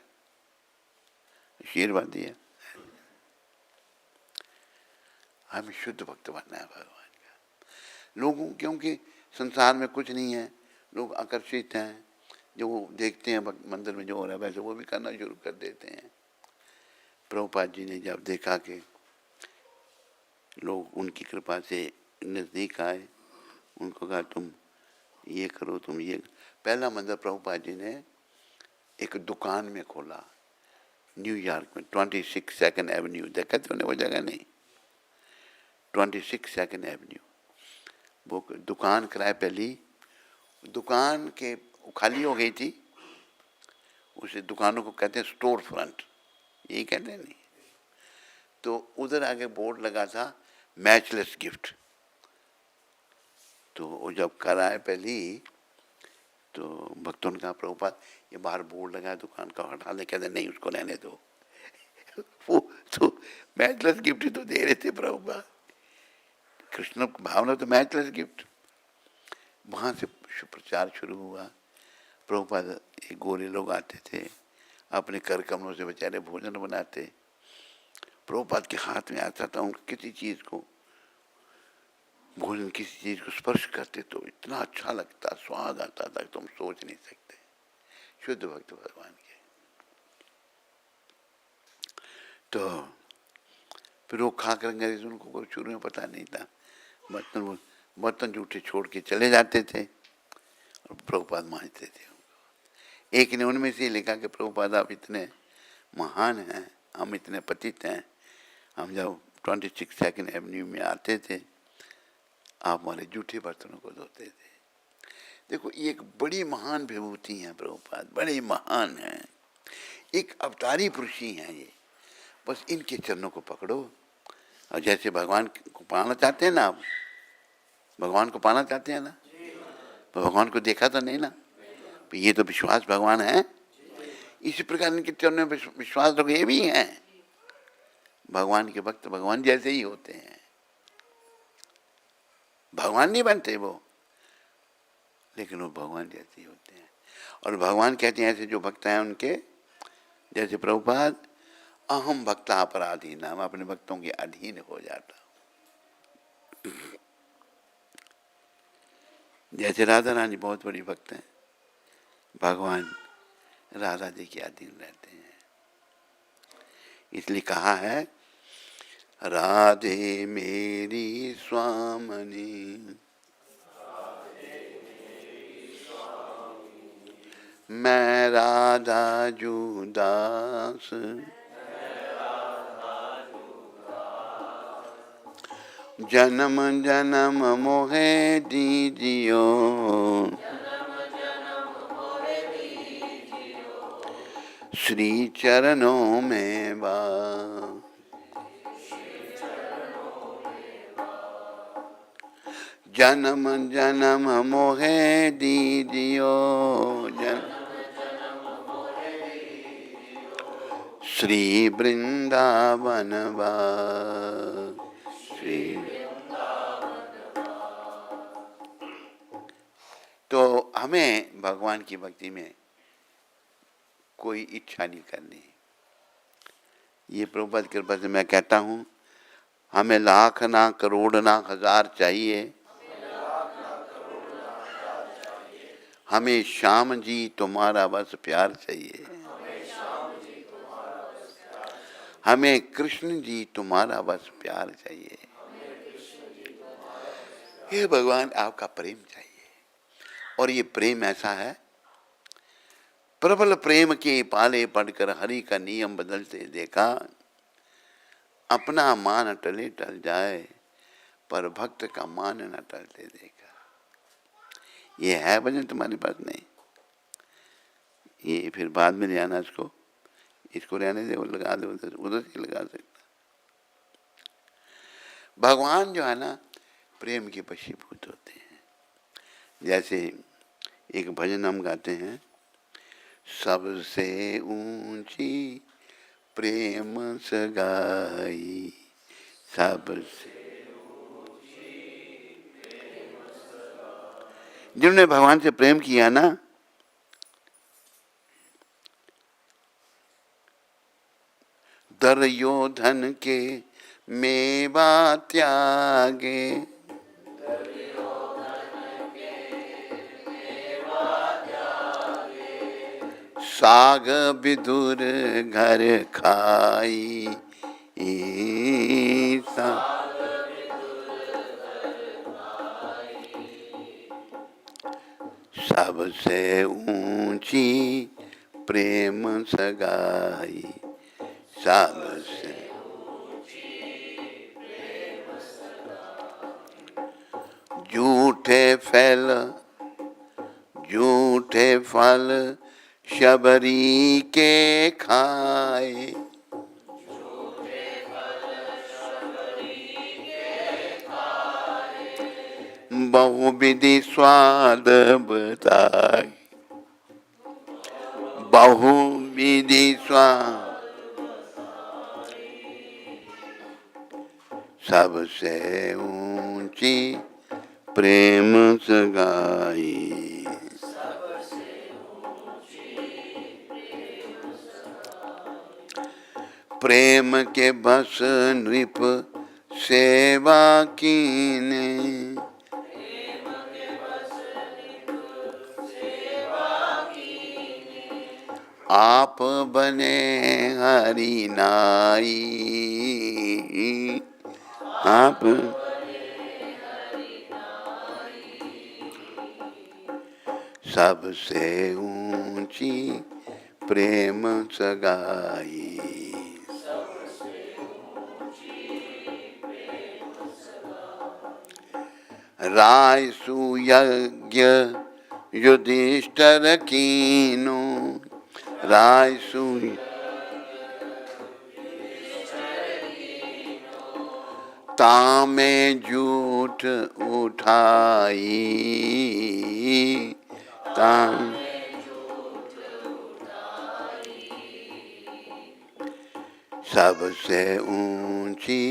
आशीर्वाद दिया। हमें शुद्ध भक्त बनना है भगवान का। लोगों, क्योंकि संसार में कुछ नहीं है, लोग आकर्षित हैं, जो वो देखते हैं मंदिर में जो हो रहा है वैसे वो भी करना शुरू कर देते हैं। प्रभुपाद जी ने जब देखा कि लोग उनकी कृपा से नज़दीक आए, उनको कहा तुम ये करो, तुम ये। पहला मंदिर प्रभुपाद जी ने एक दुकान में खोला न्यूयॉर्क में, 26 सेकंड एवेन्यू। देखा तो वो जगह नहीं, 26 सेकंड एवेन्यू। वो दुकान किराए पे ली, दुकान के खाली हो गई थी। उसे दुकानों को कहते हैं स्टोर फ्रंट, यही कहते हैं नहीं। तो उधर आगे बोर्ड लगा था मैचलेस गिफ्ट। तो वो जब किराए पे ली तो भक्तों ने कहा प्रभुपाद ये बाहर बोर्ड लगा है दुकान का, हटा ले। कहते नहीं, उसको रहने दो। वो तो मैचलेस गिफ्ट ही तो दे रहे थे प्रभुपाद, कृष्ण भावना तो मैचलेस गिफ्ट। वहाँ से प्रचार शुरू हुआ। प्रभुपाद, ये गोरे लोग आते थे, अपने कर कमलों से बेचारे भोजन बनाते। प्रभुपाद के हाथ में आता था, उनको किसी चीज़ को, भोजन किसी चीज़ को स्पर्श करते तो इतना अच्छा लगता, स्वाद आता था, तुम सोच नहीं सकते। शुद्ध भक्त भगवान के। तो फिर वो खा कर गए, उनको कोई शुरू में पता नहीं था। बर्तन जूठे छोड़ के चले जाते थे और प्रभुपाद मांझते थे उनको। एक ने उनमें से लिखा कि प्रभुपाद आप इतने महान हैं, हम इतने पतित हैं, हम जब 26 सेकंड एवेन्यू में आते थे आप हमारे जूठे बर्तनों को धोते थे। देखो ये एक बड़ी महान विभूति है प्रभुपाद, बड़े महान हैं, एक अवतारी पुरुष ही हैं ये। बस इनके चरणों को पकड़ो और जैसे भगवान को पाना चाहते हैं ना आप, भगवान को पाना चाहते हैं ना, तो भगवान को देखा तो नहीं ना, तो ये तो विश्वास भगवान है। इसी प्रकार इनके चरणों में विश्वास लोग ये भी हैं। भगवान के भक्त भगवान जैसे ही होते हैं, भगवान नहीं बनते वो, लेकिन वो भगवान जैसे ही होते हैं। और भगवान कहते हैं ऐसे जो भक्त हैं उनके, जैसे प्रभुपाद, अहम भक्ता अपराधीन, मैं अपने भक्तों के अधीन हो जाता हूँ। जैसे राधा रानी बहुत बड़ी भक्त हैं, भगवान राधा जी के अधीन रहते हैं। इसलिए कहा है राधे मेरी स्वामनी, मैं राधा जू दास, जन्म जन्म मोहे दीजियो, श्री चरणों में बा। जन्म जन्म मोहे दीजियो जन्म श्री वृंदावन श्री। तो हमें भगवान की भक्ति में कोई इच्छा नहीं करनी। ये प्रभुपाद की कृपा से मैं कहता हूँ, हमें लाख ना करोड़ ना हजार चाहिए, हमें श्याम जी तुम्हारा बस प्यार चाहिए, हमें कृष्ण जी तुम्हारा बस प्यार चाहिए। हे भगवान आपका प्रेम चाहिए। और ये प्रेम ऐसा है, प्रबल प्रेम के पाले पढ़कर हरि का नियम बदलते देखा, अपना मान टले टल जाए पर भक्त का मान न टलते देखा। ये है भजन तुम्हारे पास नहीं, ये फिर बाद में ले आना, इसको रहने दे, वो लगा दे, उधर से लगा सकता। भगवान जो है ना प्रेम के वशीभूत होते हैं। जैसे एक भजन हम गाते हैं, सबसे ऊंची प्रेम सगाई, सबसे जिन्होंने भगवान से प्रेम किया ना, दुर्योधन के मेवा त्यागे, साग विदुर घर खाई, सबसे ऊंची प्रेम सगाई, सबसे झूठे फल शबरी के खाए, बहुविधि स्वाद बताए, बहुविधि स्वाद, सबसे ऊंची प्रेम सगाई। प्रेम के बस नृप सेवा कीने, आप बने हरि नाई, आप सबसे ऊंची प्रेम सगाई। राय सुयज्ञ युधिष्ठिर कीनो, राय सुय तामे झूठ उठाई, ताम सबसे ऊंची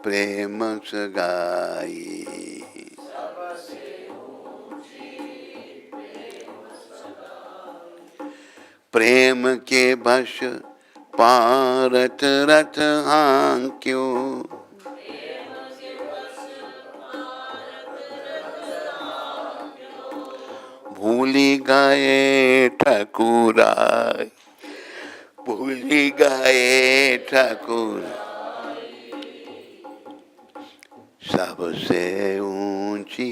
प्रेम सगाई। प्रेम के बश पारत रथ हांक्यो, भूली गए ठकुराई, भूली गए ठाकुर, सबसे ऊंची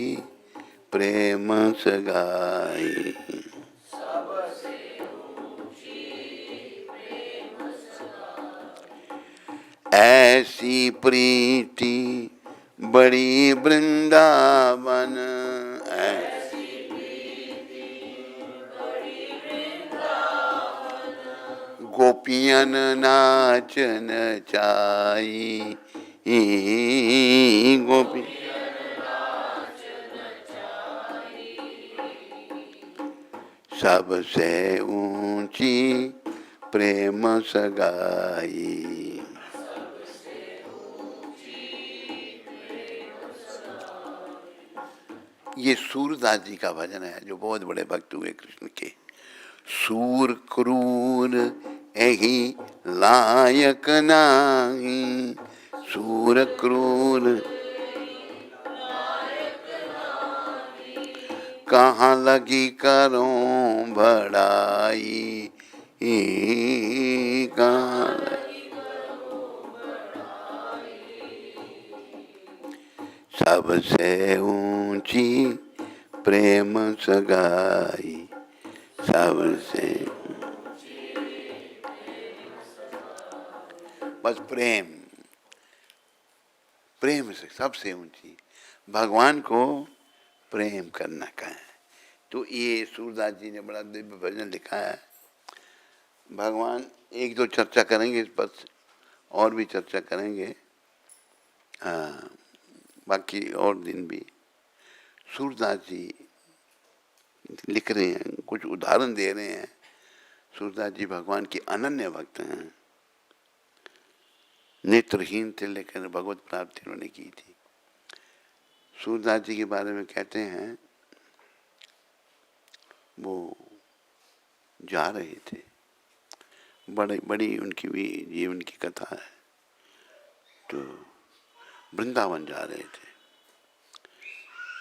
प्रेम सगाई। ऐसी प्रीति बड़ी वृंदावन, गोपियन नाचन चाई, गोपी सबसे ऊंची प्रेम सगाई। ये सूरदास जी का भजन है, जो बहुत बड़े भक्त हुए कृष्ण के। सूर क्रूर एही लायक नाही, सूर क्रूर कहाँ लगी करूं बड़ाई, कहाँ सबसे ऊंची प्रेम सगाई, सबसे बस प्रेम, प्रेम से सबसे ऊंची भगवान को प्रेम करना का है। तो ये सूरदास जी ने बड़ा दिव्य भजन लिखा है। भगवान एक दो चर्चा करेंगे इस पर, और भी चर्चा करेंगे बाकी और दिन भी। सूरदास जी लिख रहे हैं, कुछ उदाहरण दे रहे हैं। सूरदास जी भगवान के अनन्य भक्त हैं, नेत्रहीन थे लेकिन भगवत प्राप्ति उन्होंने की थी। सूरदास जी के बारे में कहते हैं, वो जा रहे थे, बड़ी उनकी भी जीवन की कथा है। तो वृंदावन जा रहे थे,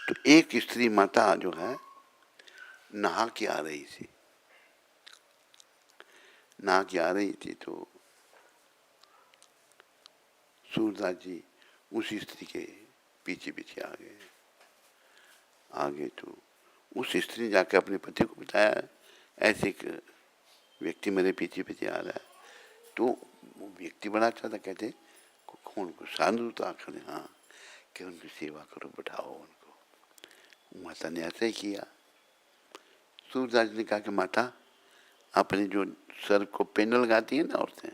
तो एक स्त्री माता जो है नहा के आ रही थी, नहा के आ रही थी। तो सूरदास जी उसी स्त्री के पीछे पीछे आ गए। तो उस स्त्री ने जाकर अपने पति को बताया, ऐसे एक व्यक्ति मेरे पीछे पीछे आ रहा है। तो वो व्यक्ति बड़ा अच्छा था, कहते कौन को? साधु तो आखिर हाँ, कि उनकी सेवा करो, बैठाओ उनको। माता ने ऐसे ही किया। सूरदास ने कहा कि माता, अपने जो सर को पिन लगाती है ना औरतें,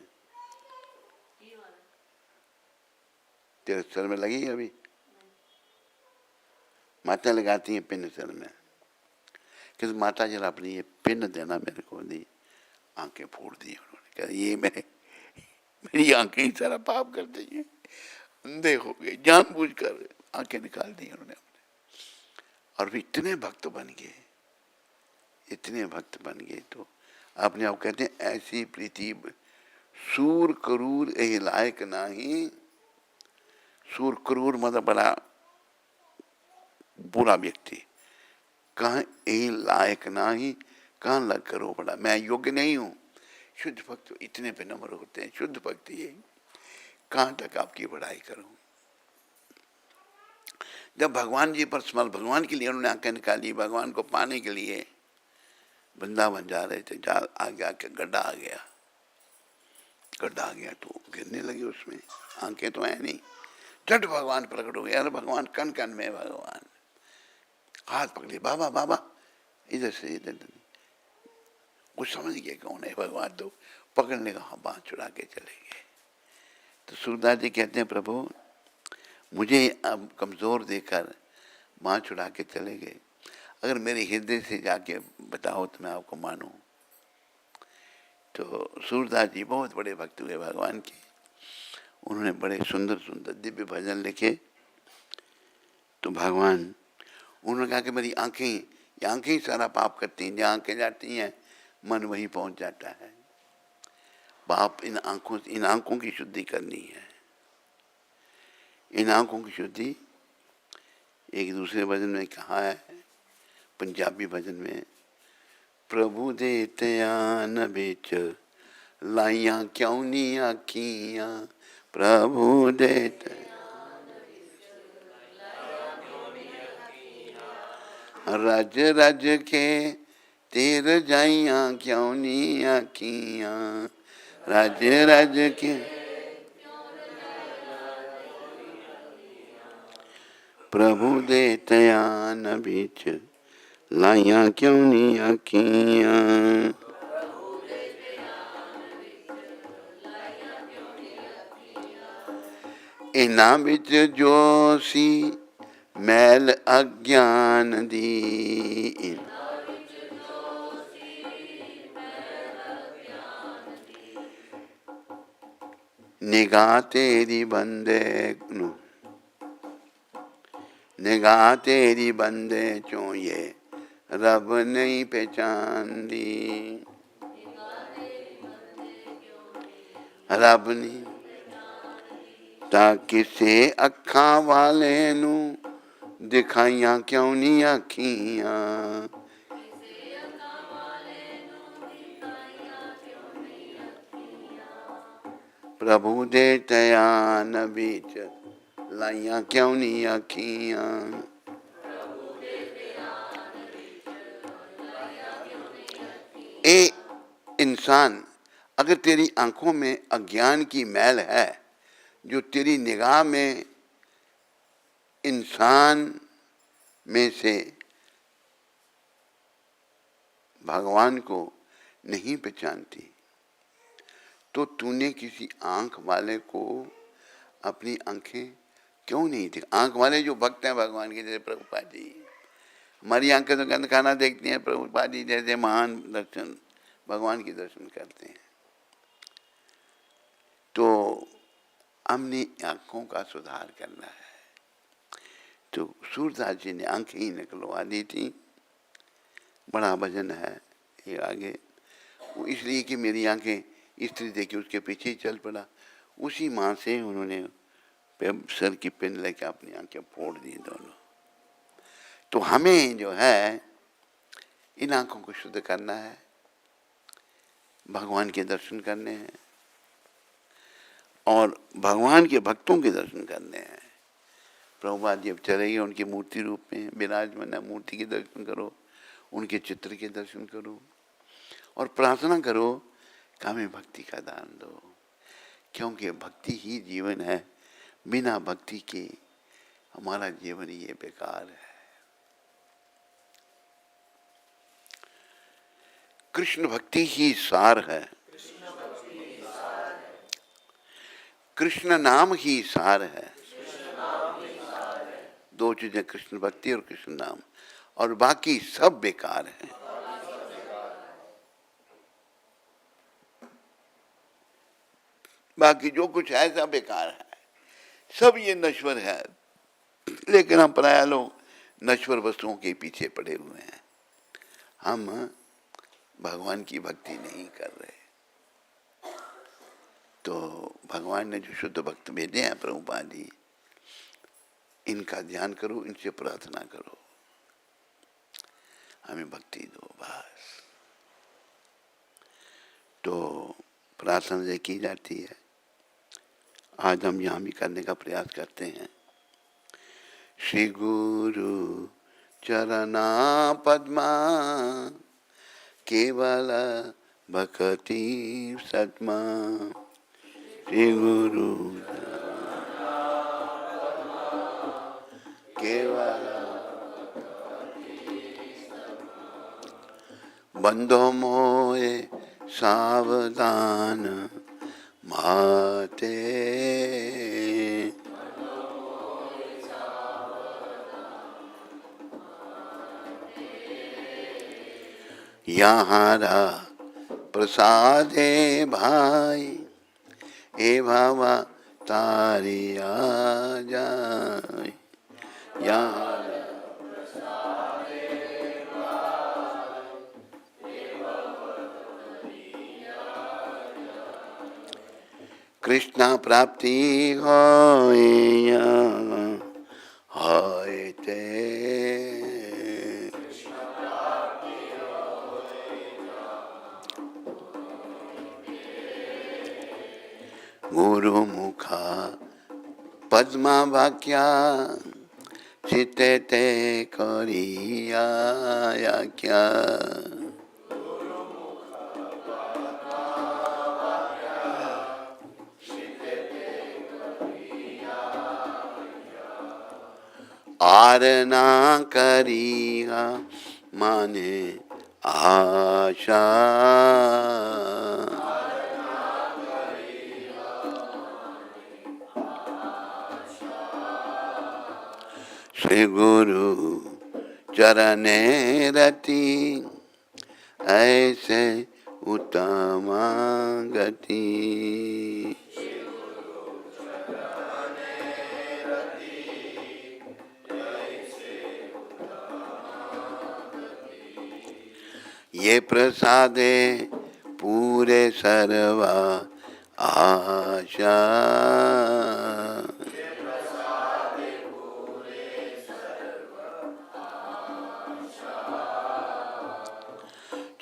तेरे सर में लगी अभी? माता लगाती है पिन सर में। कि माता जरा अपनी ये पिन देना मेरे को दी। आंखें फोड़ दी उन्होंने, कहा ये मेरी आंखें ही सारा पाप कर दी है, अंधे हो गए, जानबूझकर आंखें निकाल दी उन्होंने अपने। और भी इतने भक्त बन गए, इतने भक्त बन गए। तो अपने आप कहते हैं, ऐसी प्रीति सूर क्रूर यही लायक नाही। सूर क्रूर मतलब बड़ा बुरा व्यक्ति, कहाँ यही लायक नाही, कहाँ लग करो बड़ा, मैं योग्य नहीं हूँ। शुद्ध भक्त इतने पे नम्र होते हैं, शुद्ध भक्त ये, कहाँ तक आपकी बड़ाई करूं। जब भगवान जी पर स्मरण, भगवान के लिए उन्होंने आंखें निकाली, भगवान को पाने के लिए वृंदावन जा रहे थे। जा आगे आके गड्ढा आ गया, गड्ढा आ गया तो गिरने लगे उसमें, आंखें तो है नहीं। झट भगवान प्रकट हो गए। अरे भगवान कन कन में, भगवान हाथ पकड़े, बाबा बाबा इधर से इधर। कुछ समझ गया कौन है भगवान, तो पकड़ने का बाँह चुरा के चले गए। तो सूरदास जी कहते हैं, प्रभु मुझे अब कमज़ोर देकर बाँह छुड़ा के चले गए, अगर मेरे हृदय से जाके बताओ तो मैं आपको मानूं। तो सूरदास जी बहुत बड़े भक्त हुए भगवान के। उन्होंने बड़े सुंदर सुंदर दिव्य भजन लिखे। तो भगवान, उन्होंने कहा कि मेरी आंखें, ये आंखें ही सारा पाप करती हैं, जहाँ आंखें जाती हैं मन वहीं पहुंच जाता है। पाप इन आंखों की शुद्धि करनी है। इन आंखों की शुद्धि एक दूसरे भजन में कहा है, पंजाबी भजन में, प्रभु दे त्यान बिच लाइया क्यों नी आखियां, प्रभु दे रज रज के तेर जाइया क्यों नी आखियां, रज रज के प्रभु दे त्यान बिच लाइया क्यों नी आखियां। इना बिच जोशी मैल अज्ञान दी, निगाह तेरी बंदे नु, निगाह तेरी बंदे चो ये रब नहीं पहचानदी, रब नहीं ता किसे अखा वाले नू दिखाइया क्यों नहीं अखियां, प्रभु दे तयान बीच लाइया क्यों नहीं अखियां। ए इंसान, अगर तेरी आंखों में अज्ञान की मैल है, जो तेरी निगाह में इंसान में से भगवान को नहीं पहचानती, तो तूने किसी आंख वाले को अपनी आंखें क्यों नहीं दिख। आंख वाले जो भक्त हैं भगवान के, जैसे प्रभुपाद जी, हमारी आंखें तो गंद खाना देखती हैं, प्रभुपाद जी जैसे महान दर्शन भगवान के दर्शन करते हैं। तो हमने आंखों का सुधार करना है। तो सूरदास जी ने आंखें ही निकलवा दी थी। बड़ा भजन है ये आगे, वो इसलिए कि मेरी आंखें स्त्री देखी उसके पीछे ही चल पड़ा। उसी माँ से उन्होंने सर की पिन लेके अपनी आंखें फोड़ दी दोनों। तो हमें जो है इन आंखों को शुद्ध करना है, भगवान के दर्शन करने हैं और भगवान के भक्तों के दर्शन करने हैं। प्रभुपाद जी अब चले गए, उनकी मूर्ति रूप में विराजमान है, मूर्ति के दर्शन करो, उनके चित्र के दर्शन करो और प्रार्थना करो कि हमें भक्ति का दान दो, क्योंकि भक्ति ही जीवन है। बिना भक्ति के हमारा जीवन ये बेकार है। कृष्ण भक्ति ही सार है, कृष्ण नाम ही सार है। दो चीजें, कृष्ण भक्ति और कृष्ण नाम, और बाकी सब बेकार है। बाकी जो कुछ है सब बेकार है, सब ये नश्वर है। लेकिन हम पराया लोग नश्वर वस्तुओं के पीछे पड़े हुए हैं, हम भगवान की भक्ति नहीं कर रहे। तो भगवान ने जो शुद्ध भक्त भेजे हैं प्रभुपाद जी, इनका ध्यान करो, इनसे प्रार्थना करो, हमें भक्ति दो बस। तो प्रार्थना से की जाती है। आज हम यहाँ भी करने का प्रयास करते हैं। श्री गुरु चरणा पद्मा केवल भक्ति सत्मा, श्री गुरु केवल बंधो मोए सावधान माते, यहाँ प्रसादे भाई ए भावा तारी आ जाए, यहाँ कृष्ण प्राप्ति होय होय ते, गुरु मुखा पद्मा वाक्या चिते ते करिया क्या, आर ना करिया माने आशा, श्री गुरु चरणे रति ऐसे उत्तम गति, ये प्रसादे पूरे सर्वा आशा।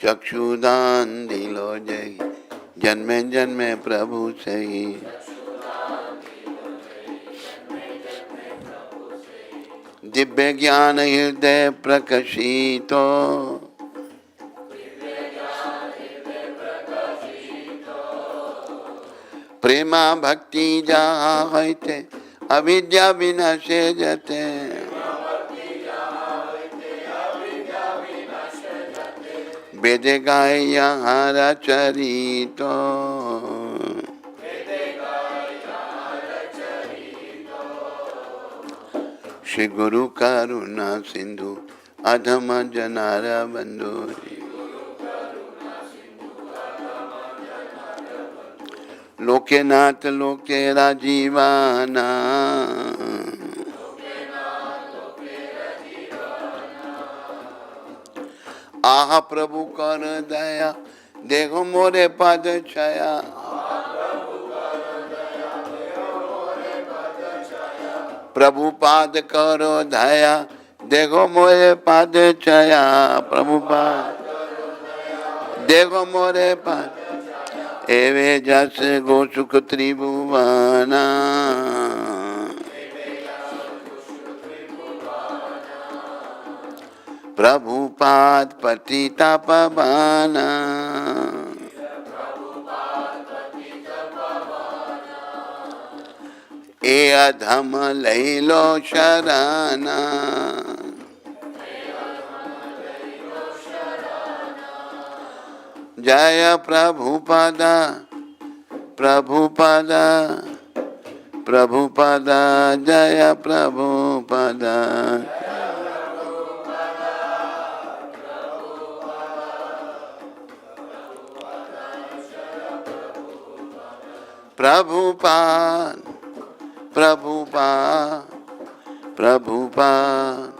चक्षुदान दिलो जय, जन्मे जन्मे प्रभु सही। दिव्य ज्ञान हृदय प्रकाशितो, प्रेमा भक्ति जहाँ होते अविद्या विनाशे जते। वेद गाय यहाँ रचरितो, श्री गुरु करुणा सिंधु अधम जनार बंधु। लोके नाथ लोके राजीवाना, आह प्रभु कर दया देखो मोरे पद छाया। प्रभु पाद करो दया देखो मोरे पद छाया। प्रभु पाद देखो मोरे पद, एवे जस गो सुख त्रिभुवना। प्रभु पाद पतिता पावना, ए अधम लई लो शरणा। जय प्रभुपदा प्रभुपदा प्रभुपदा, जय प्रभुपदा। प्रभुपाद प्रभुपाद प्रभुपाद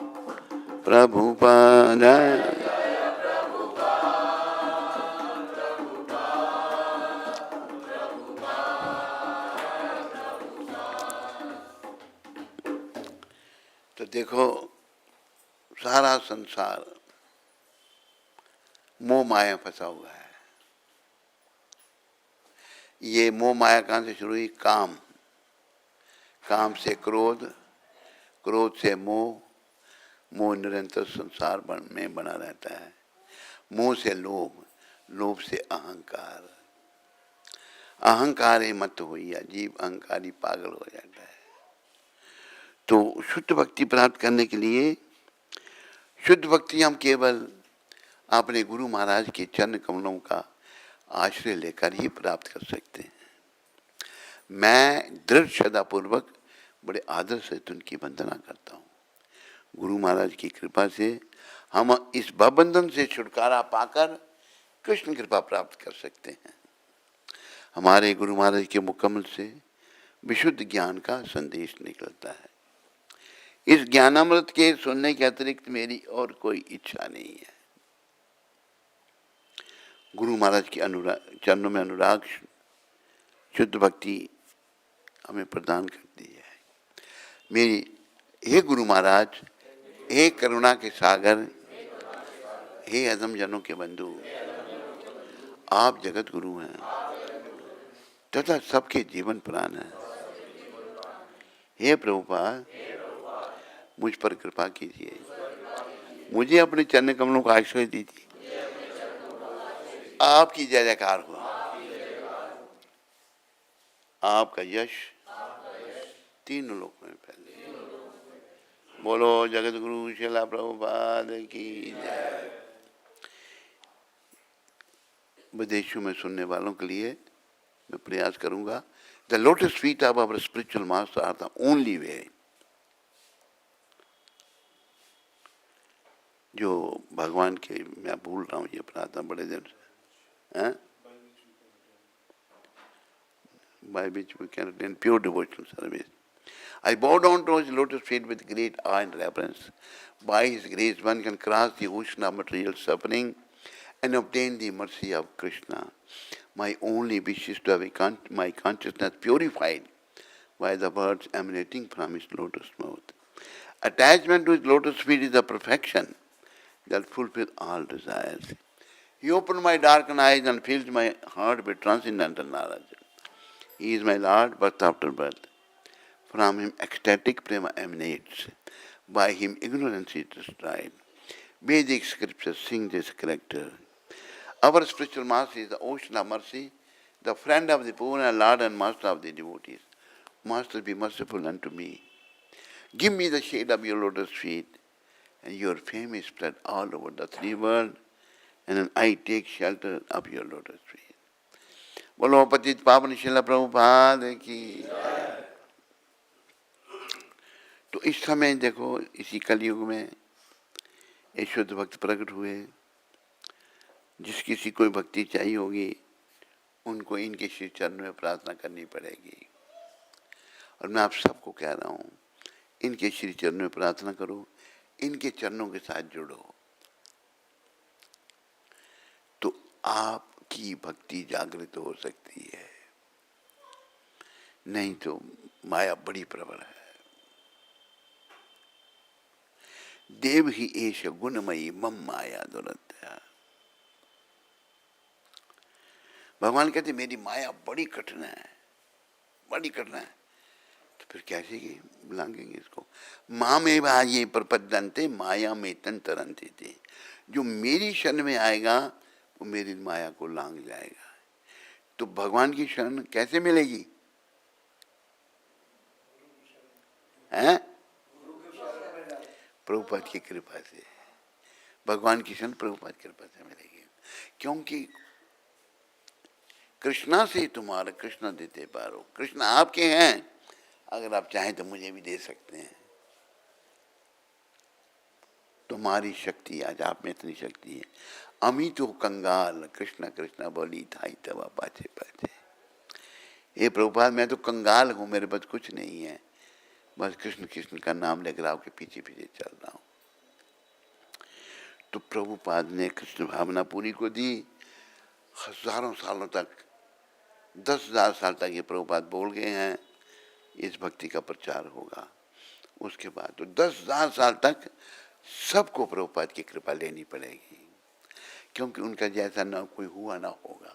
प्रभुपाद। तो देखो सारा संसार मोह माया फंसा हुआ है। ये मोह माया कहाँ से शुरू हुई? काम, काम से क्रोध, क्रोध से मोह, मोह निरंतर संसार में बना रहता है। मोह से लोभ, लोभ से अहंकार, अहंकार ही मत हुई या जीव अहंकारी पागल हो जाता है। तो शुद्ध भक्ति प्राप्त करने के लिए, शुद्ध भक्ति हम केवल अपने गुरु महाराज के चरण कमलों का आश्रय लेकर ही प्राप्त कर सकते हैं। मैं दृढ़ श्रद्धापूर्वक बड़े आदर से उनकी वंदना करता हूँ। गुरु महाराज की कृपा से हम इस भवबंधन से छुटकारा पाकर कृष्ण कृपा प्राप्त कर सकते हैं। हमारे गुरु महाराज के मुकम्मल से विशुद्ध ज्ञान का संदेश निकलता है। इस ज्ञानामृत के सुनने के अतिरिक्त मेरी और कोई इच्छा नहीं है। गुरु महाराज के चरणों में अनुराग, शुद्ध भक्ति हमें प्रदान करती है। मेरी हे गुरु महाराज, हे करुणा के सागर, हे अधम जनों के बंधु, आप जगत गुरु हैं तथा सबके जीवन प्राण हैं। हे प्रभुपाद, मुझ पर कृपा कीजिए, मुझे अपने चरण कमलों का आश्रय दीजिए। आपकी जय जयकार हो, आपका यश तीनों लोकों में फैले। बोलो जगत गुरु शिला प्रभुपाद की जय। विदेशों में सुनने वालों के लिए मैं प्रयास करूंगा। The lotus feet of our spiritual master are the only way. जो भगवान के, मैं भूल रहा हूँ ये प्रार्थना बड़े दिन से, by which we can attain pure devotional service. I bow down to his lotus feet with great awe and reverence. By his grace one can cross the ocean of material suffering and obtain the mercy of Krishna. My only wish is to have my consciousness purified by the words emanating from his lotus mouth. Attachment to his lotus feet is the perfection that fulfills all desires. He opened my darkened eyes and filled my heart with transcendental knowledge. He is my Lord, birth after birth. From him ecstatic prema emanates. By him ignorance is destroyed. Vedic scriptures sing this character. Our spiritual master is the ocean of mercy, the friend of the poor and Lord and master of the devotees. Master, be merciful unto me. Give me the shade of your lotus feet, and your fame is spread all over the three worlds, and I take shelter of your lotus feet. बोलो पतित पावन शिला प्रभुपाद की। तो इस समय देखो, इसी कलयुग में ये शुद्ध भक्त प्रकट हुए। जिस किसी को भक्ति चाहिए होगी उनको इनके श्री चरण में प्रार्थना करनी पड़ेगी। और मैं आप सबको कह रहा हूँ, इनके श्री चरण में प्रार्थना करो, इनके चरणों के साथ जुड़ो, तो आपकी भक्ति जागृत हो सकती है। नहीं तो माया बड़ी प्रबल है। देव ही एष गुणमयी मम माया दुरत्या। भगवान कहते मेरी माया बड़ी कठिन है, बड़ी कठिन है। तो फिर कैसे बुलाएंगे इसको? माँ में ये प्रपद्यन्ते माया में तंतरंते थे। जो मेरी शरण में आएगा वो मेरी माया को लांग जाएगा। तो भगवान की शरण कैसे मिलेगी? हैं? प्रभुपाद की कृपा से। भगवान की शरण प्रभुपाद की कृपा से मिलेगी। क्योंकि कृष्णा से तुम्हारा कृष्णा देते पारो। कृष्ण आपके हैं, अगर आप चाहें तो मुझे भी दे सकते हैं। तुम्हारी शक्ति, आज आप में इतनी शक्ति है। अमी तो कंगाल कृष्णा कृष्णा बोली थाई तवा पाछे पाछे। ये प्रभुपाद मैं तो कंगाल हूँ, मेरे पास कुछ नहीं है, बस कृष्ण कृष्ण का नाम लेकर आपके पीछे पीछे चल रहा हूँ। तो प्रभुपाद ने कृष्ण भावना पूरी को दी। हजारों सालों तक, 10,000 साल तक ये प्रभुपाद बोल गए हैं इस भक्ति का प्रचार होगा। उसके बाद तो 10,000 साल तक सबको प्रभुपाद की कृपा लेनी पड़ेगी, क्योंकि उनका जैसा ना कोई हुआ ना होगा।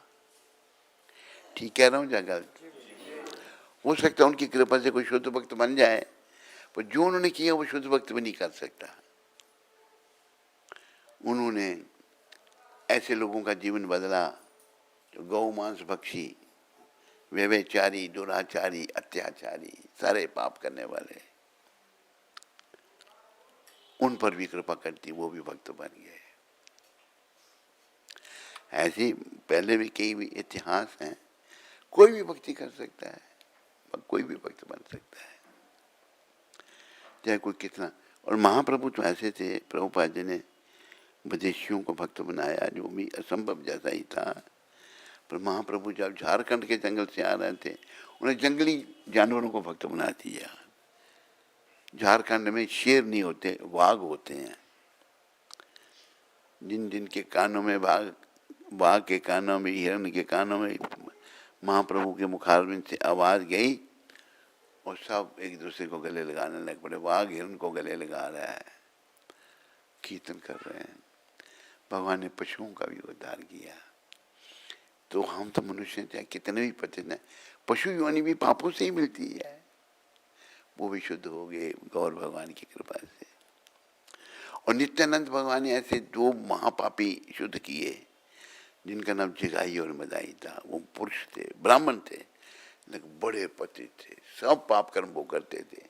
ठीक कह रहा हूँ या गलत? हो सकता है उनकी कृपा से कोई शुद्ध भक्त बन जाए, पर जो उन्होंने किया वो शुद्ध भक्त भी नहीं कर सकता। उन्होंने ऐसे लोगों का जीवन बदला जो गौ मांस भक्षी, व्यभिचारी, दुराचारी, अत्याचारी, सारे पाप करने वाले, उन पर भी कृपा करती, वो भी भक्त बन गए। ऐसे पहले भी कई भी इतिहास हैं। कोई भी भक्ति कर सकता है, कोई भी भक्त बन सकता है, चाहे कोई कितना। और महाप्रभु तो ऐसे थे, प्रभुपाद जी ने विदेशियों को भक्त बनाया, जो भी असंभव जैसा ही था। पर महाप्रभु जब झारखंड के जंगल से आ रहे थे, उन्हें जंगली जानवरों को भक्त बना दिया। झारखंड में शेर नहीं होते, वाघ होते हैं। जिन जिन के कानों में बाघ के कानों में, हिरण के कानों में महाप्रभु के मुखारबिंद से आवाज गई और सब एक दूसरे को गले लगाने लग पड़े। वाघ हिरण को गले लगा रहा है, कीर्तन कर रहे हैं। भगवान ने पशुओं का भी उद्धार किया। तो हम तो मनुष्य चाहे कितने भी पतित हैं, पशु योनि भी पापों से ही मिलती है, वो भी शुद्ध हो गए गौर भगवान की कृपा से। और नित्यानंद भगवान ने ऐसे 2 महापापी शुद्ध किए, जिनका नाम जिगाई और मदाई था। वो पुरुष थे, ब्राह्मण थे, लेकिन बड़े पतित थे, सब पाप कर्म वो करते थे।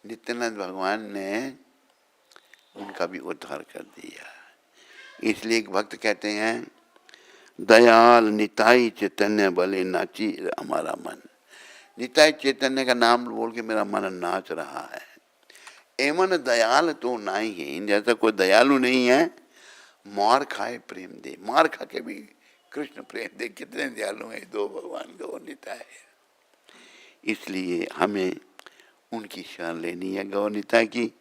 नित्यानंद भगवान ने उनका भी उद्धार कर दिया। इसलिए एक भक्त कहते हैं, दयाल निताई चैतन्य बले नाची हमारा मन। निताई चैतन्य का नाम बोल के मेरा मन नाच रहा है। एमन दयाल तो नहीं है, जैसा कोई दयालु नहीं है। मार खाए प्रेम दे, मार खा के भी कृष्ण प्रेम दे। कितने दयालु हैं 2 भगवान गौ निताई। इसलिए हमें उनकी शरण लेनी है, गौ निताई की।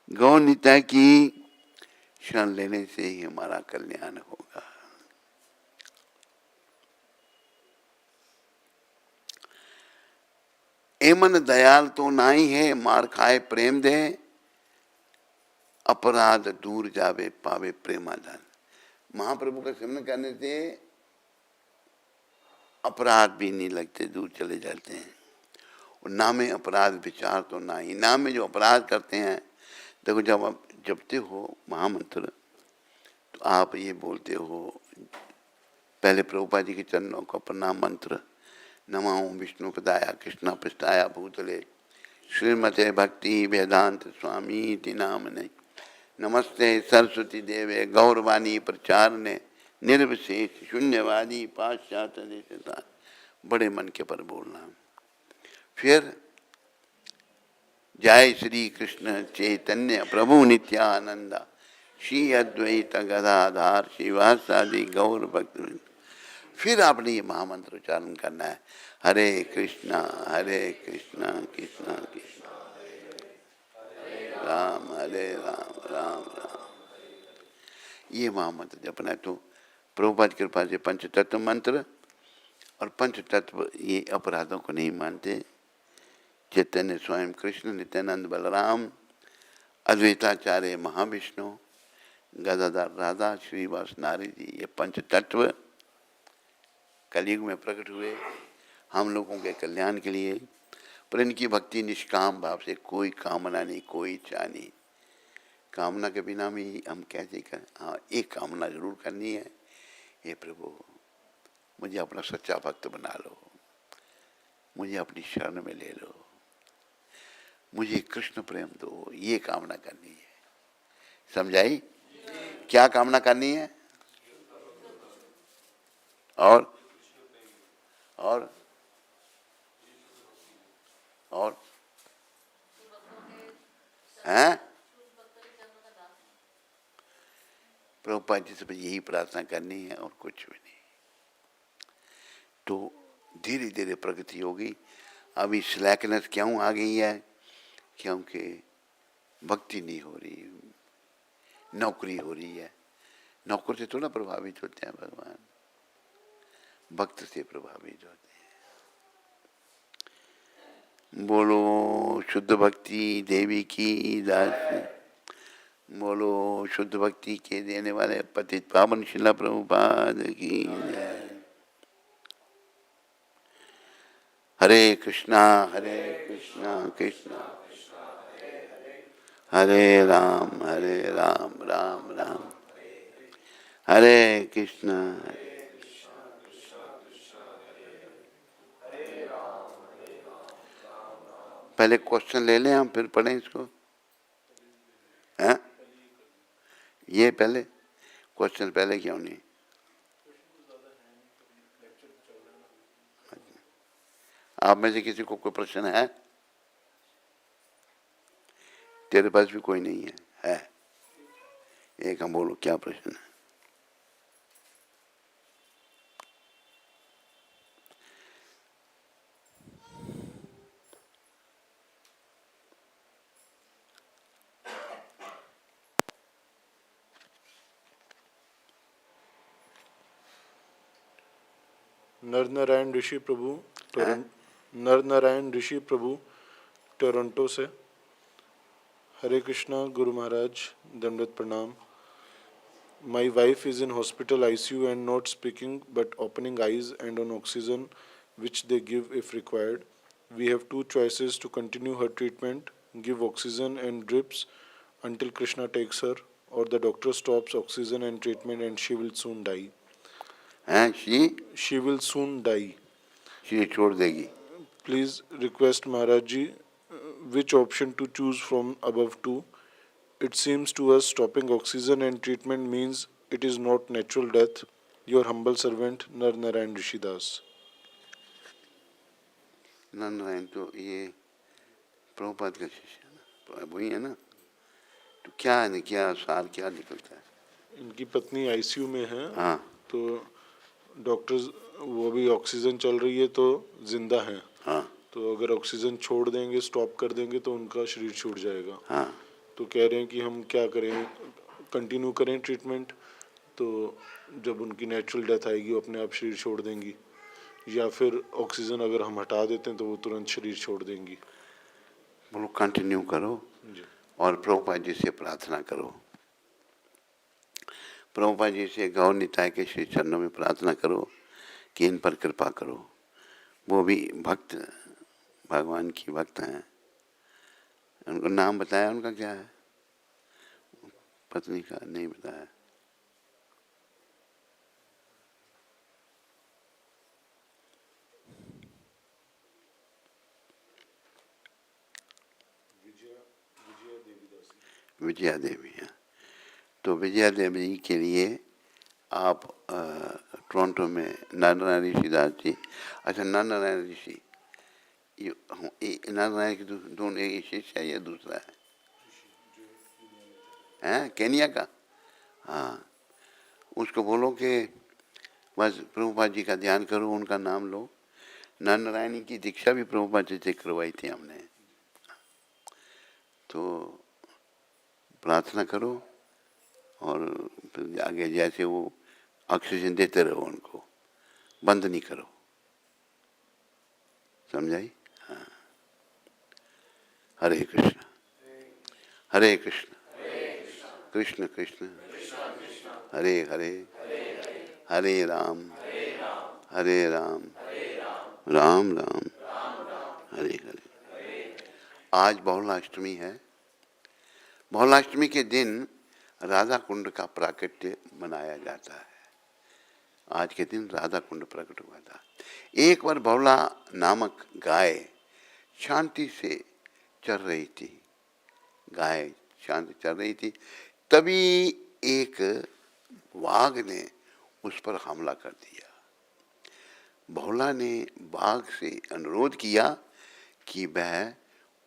गौ निताई की शरण लेने से ही हमारा कल्याण होगा। एमन दयाल तो नाई है, मार खाए प्रेम दे, अपराध दूर जावे पावे प्रेमादान। महाप्रभु का स्मरण करने से अपराध भी नहीं लगते, दूर चले जाते हैं। और नामे अपराध विचार तो ना ही, नाम में जो अपराध करते हैं, देखो जब आप जपते हो महामंत्र तो आप ये बोलते हो, पहले प्रभुपाद जी के चरणों का प्रणाम मंत्र, नमो विष्णु पदाया कृष्ण पृष्ठाया भूतले श्रीमते भक्ति वेदांत स्वामी नामने, नमस्ते सरस्वती देवे गौरवाणी प्रचारने, निर्विशेष शून्यवादी पाश्चात्य देशता, बड़े मन के पर बोलना। फिर जय श्री कृष्ण चैतन्य प्रभु नित्यानंद, श्री अद्वैत गदाधार शिवासादि गौर भक्त। फिर आपने ये महामंत्र उच्चारण करना है, हरे कृष्णा कृष्णा कृष्णा राम हरे राम राम राम। ये महामंत्र जपना है। तो प्रभुपाद की कृपा से पंच तत्व मंत्र, और पंच तत्व ये अपराधों को नहीं मानते। चैतन्य स्वयं कृष्ण, नित्यानंद बलराम, अद्वैताचार्य महाविष्णु, गदाधर राधा, श्रीवास नारद जी, ये पंच तत्व कलयुग में प्रकट हुए हम लोगों के कल्याण के लिए। पर इनकी भक्ति निष्काम भाव से, कोई कामना नहीं, कोई इच्छा नहीं। कामना के बिना भी हम कैसे करें? हाँ, एक कामना जरूर करनी है, हे प्रभु मुझे अपना सच्चा भक्त बना लो, मुझे अपनी शरण में ले लो, मुझे कृष्ण प्रेम दो, ये कामना करनी है। समझाई? क्या कामना करनी है? और हैं? प्रभुपाद जी से यही प्रार्थना करनी है और कुछ भी नहीं। तो धीरे धीरे प्रगति होगी। अभी स्लैकनेस क्यों आ गई है? क्योंकि भक्ति नहीं हो रही, नौकरी हो रही है। नौकर से थोड़ा प्रभावित होते हैं भगवान, भक्त से प्रभावित होते हैं। बोलो शुद्ध भक्ति देवी की दास, बोलो शुद्ध भक्ति के देने वाले पतित पावन शिला प्रभुपाद की जय। हरे कृष्णा कृष्णा हरे राम राम राम हरे कृष्णा। पहले क्वेश्चन ले लें हम, फिर पढ़ें इसको, हैं? ये पहले क्वेश्चन पहले क्यों नहीं? आप में से किसी को कोई प्रश्न है? तेरे पास भी कोई नहीं है? एक हम बोलो, क्या प्रश्न है? नरनारायण ऋषि प्रभु, नरनारायण ऋषि प्रभु टोरंटो से। हरे कृष्णा गुरु महाराज, दंडवत प्रणाम। My wife is in hospital ICU and not speaking but opening eyes and on oxygen which they give if required. We have two choices to continue her treatment, give oxygen and drips until Krishna takes her, or the doctor stops oxygen and treatment and she will soon die. She will soon die. she छोड़ देगी। Please request Maharaj ji which option to choose from above two. It seems to us stopping oxygen and treatment means it is not natural death. Your humble servant Nar Narayan Rishidas. Narayan तो ये प्रभुपाद का शिष्य वही है ना? तो क्या है, क्या सार क्या निकलता है? इनकी पत्नी आईसीयू में है। हाँ। तो डॉक्टर्स, वो भी ऑक्सीजन चल रही है तो जिंदा हैं। हाँ। तो अगर ऑक्सीजन छोड़ देंगे, स्टॉप कर देंगे तो उनका शरीर छूट जाएगा। हाँ। तो कह रहे हैं कि हम क्या करें, कंटिन्यू करें ट्रीटमेंट, तो जब उनकी नेचुरल डेथ आएगी वो अपने आप शरीर छोड़ देंगी, या फिर ऑक्सीजन अगर हम हटा देते हैं तो वो तुरंत शरीर छोड़ देंगी? बोलो कंटिन्यू करो जी। और प्रभुपाद जी से प्रार्थना करो। प्रभुपाद जी से गौर निताय के श्री चरणों में प्रार्थना करो कि इन पर कृपा करो। वो भी भक्त, भगवान की भक्त हैं। उनको नाम बताया, उनका क्या है? पत्नी का नहीं बताया। विजया देवी है। तो विजया देवी के लिए आप टोरंटो में नारायण ऋषि दास जी, अच्छा नारायण ऋषि, नारायण की दोनों एक शिष्य है या दूसरा है? हैं केनिया का? हाँ, उसको बोलो कि बस प्रभुपाद जी का ध्यान करो, उनका नाम लो। नारायणी की दीक्षा भी प्रभुपाद जी से करवाई थी हमने। तो प्रार्थना करो और फिर आगे जैसे वो ऑक्सीजन देते रहो, उनको बंद नहीं करो। समझाई? हाँ। हरे कृष्ण हरे कृष्ण कृष्ण कृष्ण हरे हरे हरे राम राम राम हरे हरे। आज बहुलाष्टमी है। बहुलाष्टमी के दिन राधा कुंड का प्राकट्य मनाया जाता है। आज के दिन राधा कुंड प्रकट हुआ था। एक बार बहुला नामक गाय शांति से चल रही थी। गाय शांति चल रही थी, तभी एक बाघ ने उस पर हमला कर दिया। बहुला ने बाघ से अनुरोध किया कि वह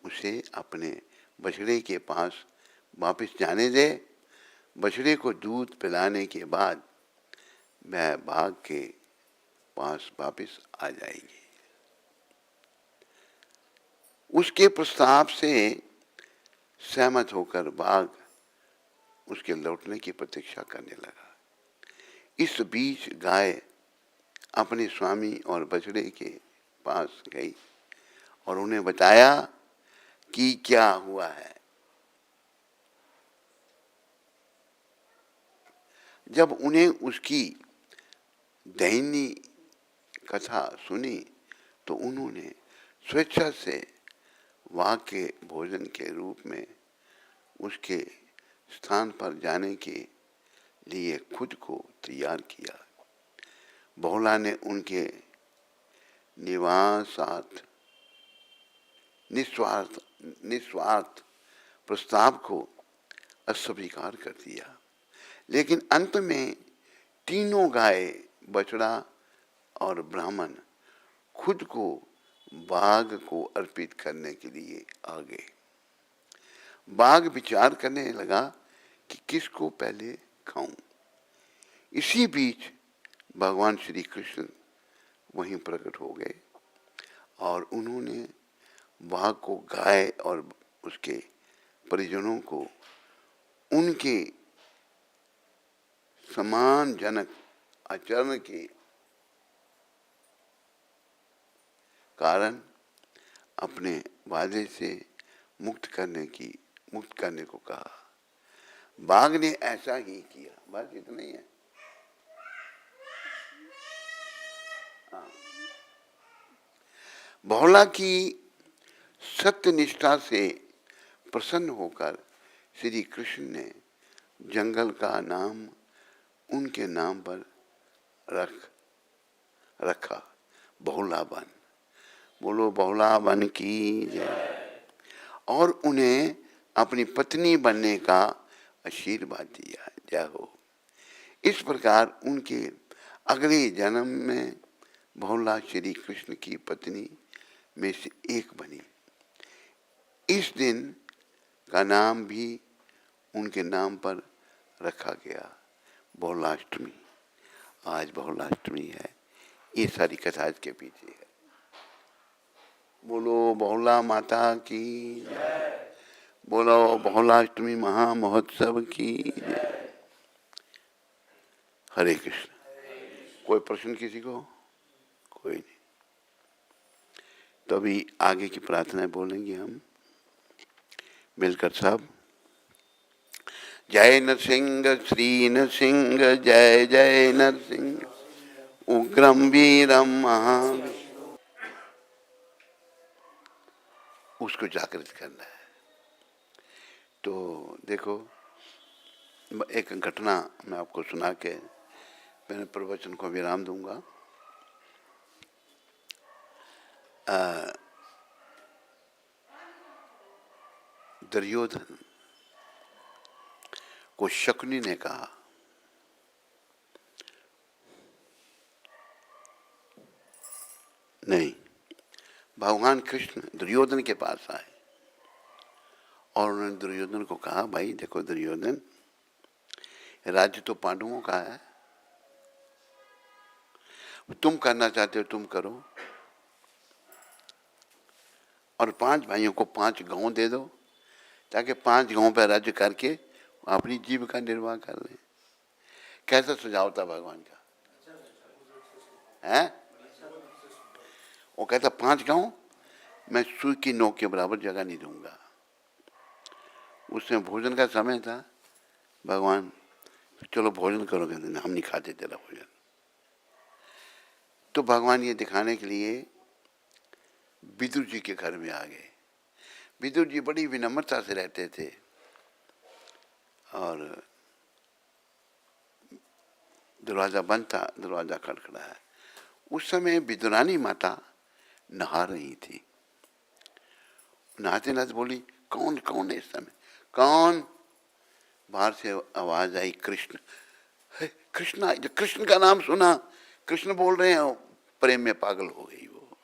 उसे अपने बछड़े के पास वापस जाने दे। बछड़े को दूध पिलाने के बाद वह बाघ के पास वापस आ जाएगी। उसके प्रस्ताव से सहमत होकर बाघ उसके लौटने की प्रतीक्षा करने लगा। इस बीच गाय अपने स्वामी और बछड़े के पास गई और उन्हें बताया कि क्या हुआ है। जब उन्हें उसकी दयनीय कथा सुनी तो उन्होंने स्वेच्छा से बाघ के भोजन के रूप में उसके स्थान पर जाने के लिए खुद को तैयार किया। बहुला ने उनके निस्वार्थ प्रस्ताव को अस्वीकार कर दिया। लेकिन अंत में तीनों गाय, बछड़ा और ब्राह्मण खुद को बाघ को अर्पित करने के लिए आ गए। बाघ विचार करने लगा कि किसको पहले खाऊं। इसी बीच भगवान श्री कृष्ण वहीं प्रकट हो गए और उन्होंने बाघ को, गाय और उसके परिजनों को उनके सम्मानजनक आचरण के कारण अपने वादे से मुक्त करने को कहा। बाघ ने ऐसा ही किया। बस इतना ही है। बहुला की सत्यनिष्ठा से प्रसन्न होकर श्री कृष्ण ने जंगल का नाम उनके नाम पर रखा, बहुला वन। बोलो बहुला वन की जय। और उन्हें अपनी पत्नी बनने का आशीर्वाद दिया। जय हो। इस प्रकार उनके अगले जन्म में बहुला श्री कृष्ण की पत्नी में से एक बनी। इस दिन का नाम भी उनके नाम पर रखा गया, बहुलाष्टमी। आज बहुलाष्टमी है। ये सारी कथा इसके पीछे है। बोलो बहुला माता की जय। बोलो बहुलाष्टमी महा महोत्सव की जय। हरे कृष्ण। कोई प्रश्न किसी को? कोई नहीं। तो अभी आगे की प्रार्थनाएं बोलेंगे हम मिलकर सब। जय नरसिंह श्री नरसिंह, जय जय नरसिंह, उग्रम वीरम महावीर। उसको जागृत करना है। तो देखो, एक घटना मैं आपको सुना के मैंने प्रवचन को विराम दूंगा। दुर्योधन को शकुनी ने कहा, नहीं, भगवान कृष्ण दुर्योधन के पास आए और उन्होंने दुर्योधन को कहा, भाई देखो दुर्योधन, राज्य तो पांडवों का है, तुम करना चाहते हो तुम करो, और 5 भाइयों को 5 गांव दे दो ताकि 5 गांव पर राज्य करके अपनी जीविका निर्वाह कर लें। कैसा सुझाव था भगवान का? है? वो कहता 5 गांव मैं सुई की नोक के बराबर जगह नहीं दूंगा। उसमें भोजन का समय था। भगवान चलो भोजन करो, कहते हम नहीं खाते तेरा भोजन। तो भगवान ये दिखाने के लिए विदुर जी के घर में आ गए। विदुर जी बड़ी विनम्रता से रहते थे और दरवाजा बंद था, दरवाजा खड़खड़ाया। उस समय विदुरानी माता नहा रही थी। नहाते नहाते बोली, कौन कौन है इस समय? कौन? बाहर से आवाज आई, कृष्ण। कृष्ण, कृष्ण का नाम सुना, कृष्ण बोल रहे हैं। प्रेम में पागल हो गई वो,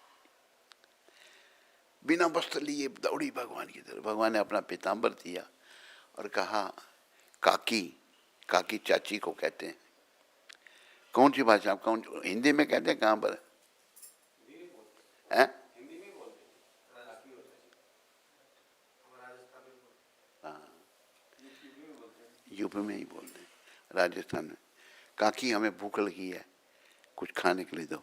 बिना वस्त्र लिए दौड़ी भगवान की तरफ। भगवान ने अपना पीताम्बर दिया और कहा, काकी, काकी चाची को कहते हैं। कौन सी भाषा? कौन हिंदी में कहते हैं? कहाँ पर है? यूपी में ही बोलते हैं, राजस्थान में। काकी हमें भूख लगी है, कुछ खाने के लिए दो।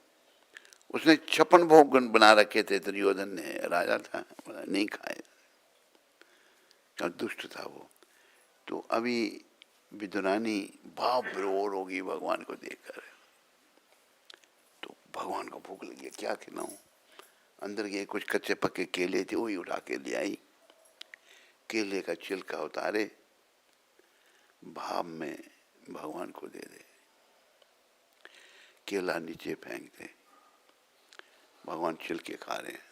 उसने 56 भोग बना रखे थे। दुर्योधन ने, राजा था, नहीं खाए, और दुष्ट था वो। तो अभी विदुरानी भाव विरोर होगी भगवान को देखकर। तो भगवान को भूख लगी है, क्या खिलाऊं? अंदर गए, कुछ कच्चे पक्के केले थे, वही उठा के ले आई। केले का छिलका उतारे, भाव में भगवान को दे दे। केला नीचे फेंक दे। भगवान छिलके खा रहे हैं।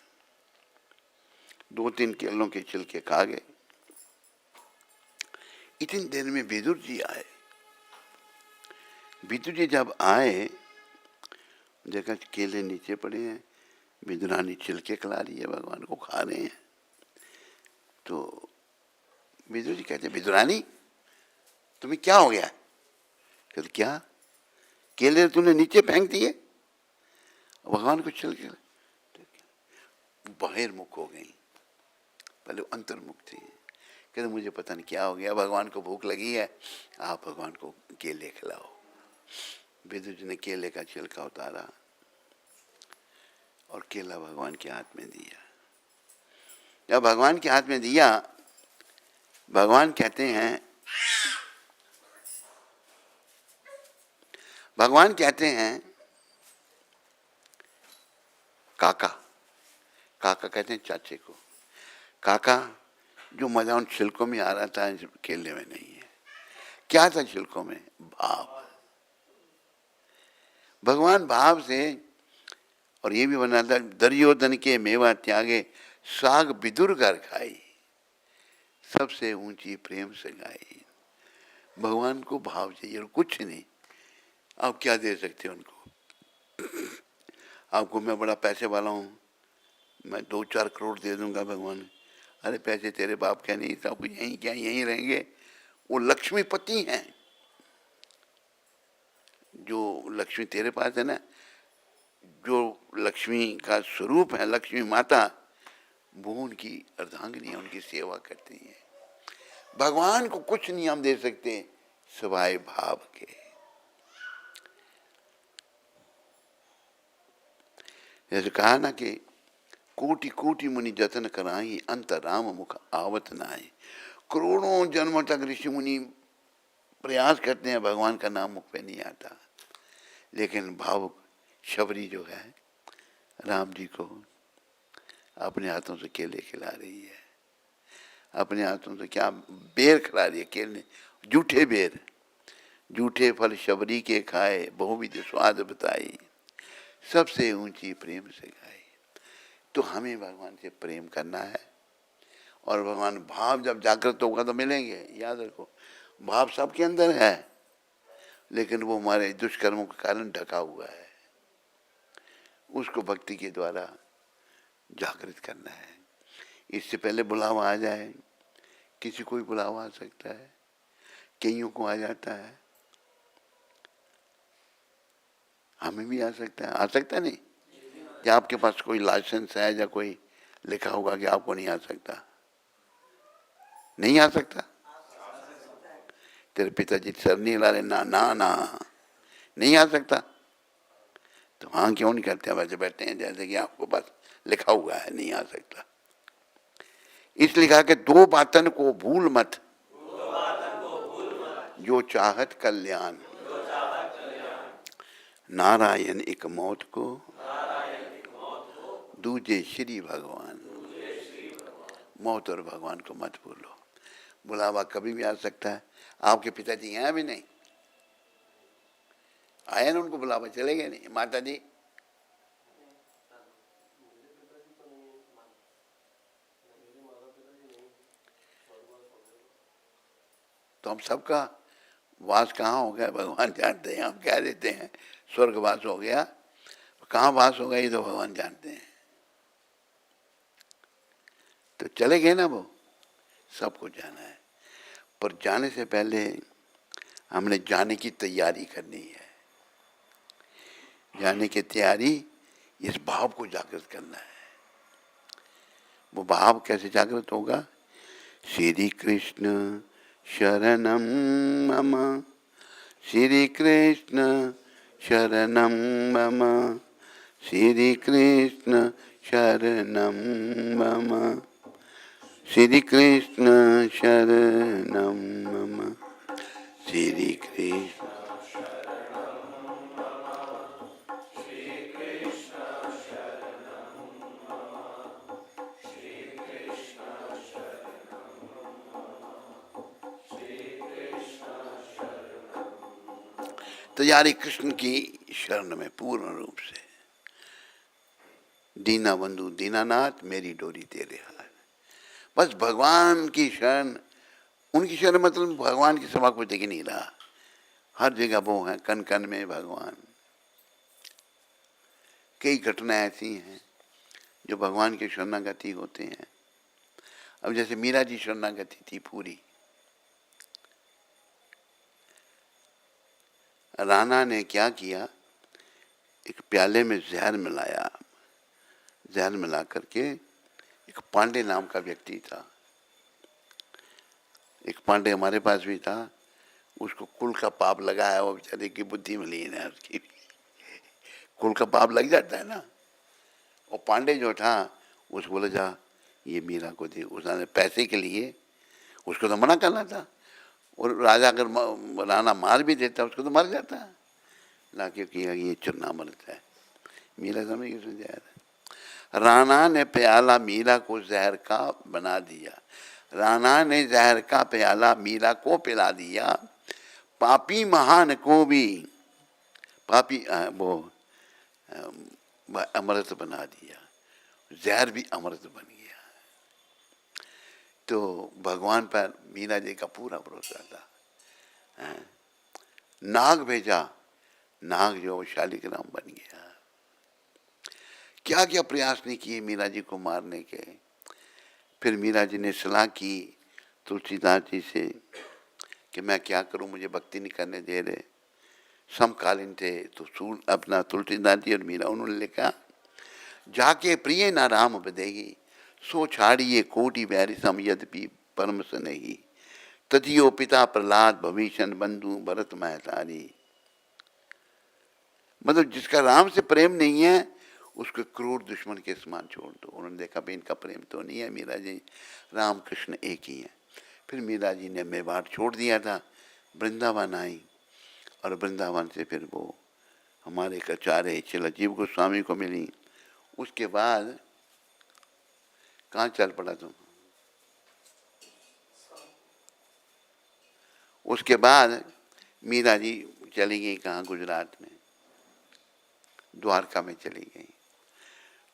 2-3 केलों के छिलके खा गए। इतनी देर में विदुर जी आए। विदुर जी जब आए, देखा केले नीचे पड़े हैं, विदुरानी छिलके खिला रही है, भगवान को खा रहे हैं। तो विदुर जी कहते, विदुरानी तुम्हें क्या हो गया? कहते, क्या? केले तूने नीचे फेंक दिए, भगवान को छिलके। बहिर्मुख हो गई, पहले अंतर्मुख थी। कहते मुझे पता नहीं क्या हो गया, भगवान को भूख लगी है, आप भगवान को केले खिलाओ। विदुर जी ने केले का छिलका उतारा और केला भगवान के हाथ में दिया। जब भगवान के हाथ में दिया, भगवान कहते हैं, काका, काका कहते हैं चाचे को, काका जो मजा उन छिलकों में आ रहा था केले में नहीं है। क्या था छिलकों में? भाव। भगवान भाव से। और ये भी बना था, दुर्योधन के मेवा त्यागे, साग विदुर घर खाई, सबसे ऊंची प्रेम से गाई। भगवान को भाव चाहिए और कुछ नहीं। आप क्या दे सकते हैं उनको? आपको मैं बड़ा पैसे वाला हूँ, मैं 2-4 करोड़ दे दूंगा भगवान। अरे पैसे तेरे बाप के नहीं, सब यहीं क्या यहीं रहेंगे। वो लक्ष्मीपति हैं। जो लक्ष्मी तेरे पास है ना, जो लक्ष्मी का स्वरूप है, लक्ष्मी माता, वो उनकी अर्धांगिनी है, उनकी सेवा करती है। भगवान को कुछ नहीं हम दे सकते सिवाय भाव के। जैसे कहा ना कि कोटि कोटि मुनि जतन कराई, अंत राम मुख आवत नाई। करोड़ों जन्मों तक ऋषि मुनि प्रयास करते हैं, भगवान का नाम मुख पे नहीं आता। लेकिन भावुक शबरी जो है राम जी को अपने हाथों से केले खिला रही है, अपने हाथों से क्या बेर खिला रही है, केले, जूठे बेर, जूठे फल शबरी के खाए, बहुविध स्वाद बताई, सबसे ऊंची प्रेम से गाई। तो हमें भगवान से प्रेम करना है, और भगवान भाव जब जागृत होगा तो मिलेंगे। याद रखो, भाव सबके अंदर है, लेकिन वो हमारे दुष्कर्मों के कारण ढका हुआ है। उसको भक्ति के द्वारा जागृत करना है। इससे पहले बुलावा आ जाए, किसी को भी बुलावा आ सकता है, कईयों को आ जाता है, हमें भी आ सकता है। आ सकता नहीं? या आपके पास कोई लाइसेंस है या कोई लिखा होगा कि आपको नहीं आ सकता? नहीं आ सकता? तेरे पिताजी सर नहीं हिला रहे, ना ना ना, नहीं आ सकता। तो हाँ क्यों नहीं करते? वैसे बैठते हैं जैसे कि आपको बस लिखा हुआ है नहीं आ सकता। इसलिए कहा कि दो बातन को भूल मत, जो चाहत कल्याण, नारायण एक मौत को, दूजे श्री भगवान। मौत और भगवान को मत भूलो। बुलावा कभी भी आ सकता है। आपके पिताजी हैं अभी नहीं आया ना, उनको बुलावा, चले गए नहीं? माता जी तो हम सबका वास कहाँ हो गया भगवान जानते हैं। हम कह देते हैं स्वर्गवास हो गया, कहाँ वास हो गया ये तो भगवान जानते हैं। तो चले गए ना वो, सबको जाना है। पर जाने से पहले हमने जाने की तैयारी करनी है। जाने की तैयारी, इस भाव को जागृत करना है। वो भाव कैसे जागृत होगा? श्री कृष्ण शरणम मम, श्री कृष्ण शरणम मम, श्री कृष्ण शरणम मम, श्री कृष्ण शरणम मम, श्री कृष्ण। तैयारी कृष्ण की शरण में पूर्ण रूप से। दीना बंधु दीनानाथ, मेरी डोरी तेरे हाथ। बस भगवान की शरण, उनकी शरण मतलब भगवान की सभा को देख ही नहीं रहा। हर जगह वो है, कन कन में भगवान। कई घटनाएं ऐसी हैं जो भगवान के शरणागति होते हैं। अब जैसे मीरा जी शरणागति थी पूरी। राणा ने क्या किया, एक प्याले में जहर मिलाया, जहर मिला करके, एक पांडे नाम का व्यक्ति था, एक पांडे हमारे पास भी था, उसको कुल का पाप लगाया, वो बेचारे की बुद्धि मिली है उसकी, कुल का पाप लग जाता है ना। और पांडे जो था उसको बोला जा ये मीरा को दे, उसने पैसे के लिए, उसको तो मना करना था। और राजा अगर राणा मार भी देता उसको तो मर जाता है ना, क्योंकि ये चुनामृत है। मीरा समझ गई उसमें जहर। राणा ने प्याला मीरा को जहर का बना दिया, राणा ने जहर का प्याला मीरा को पिला दिया। पापी महान को भी, पापी वो अमृत बना दिया, जहर भी अमृत बन गया। तो भगवान पर मीरा जी का पूरा भरोसा था। नाग भेजा, नाग जो शालिग्राम बन गया। क्या क्या प्रयास नहीं किए मीरा जी को मारने के। फिर मीरा जी ने सलाह की तुलसीदास जी से कि मैं क्या करूं, मुझे भक्ति नहीं करने दे रहे। समकालीन थे तो अपना तुलसीदास जी और मीरा, उन्होंने लिखा, जाके प्रिय ना राम बदेही, सो छाड़िए कोटि बैरि सम यद्यपि परम स्नेही, तजियो पिता प्रहलाद भविष्य बंधु भरत महतारी। मतलब जिसका राम से प्रेम नहीं है उसको क्रूर दुश्मन के समान छोड़ दो। उन्होंने देखा भाई इनका प्रेम तो नहीं है, मीरा जी राम कृष्ण एक ही है। फिर मीरा जी ने मेवाड़ छोड़ दिया था, वृंदावन आई, और वृंदावन से फिर वो हमारे आचार्य चिरंजीव गोस्वामी को मिली। उसके बाद कहाँ चल पड़ा तुम? उसके बाद मीरा जी चली गई कहाँ? गुजरात में, द्वारका में चली गई।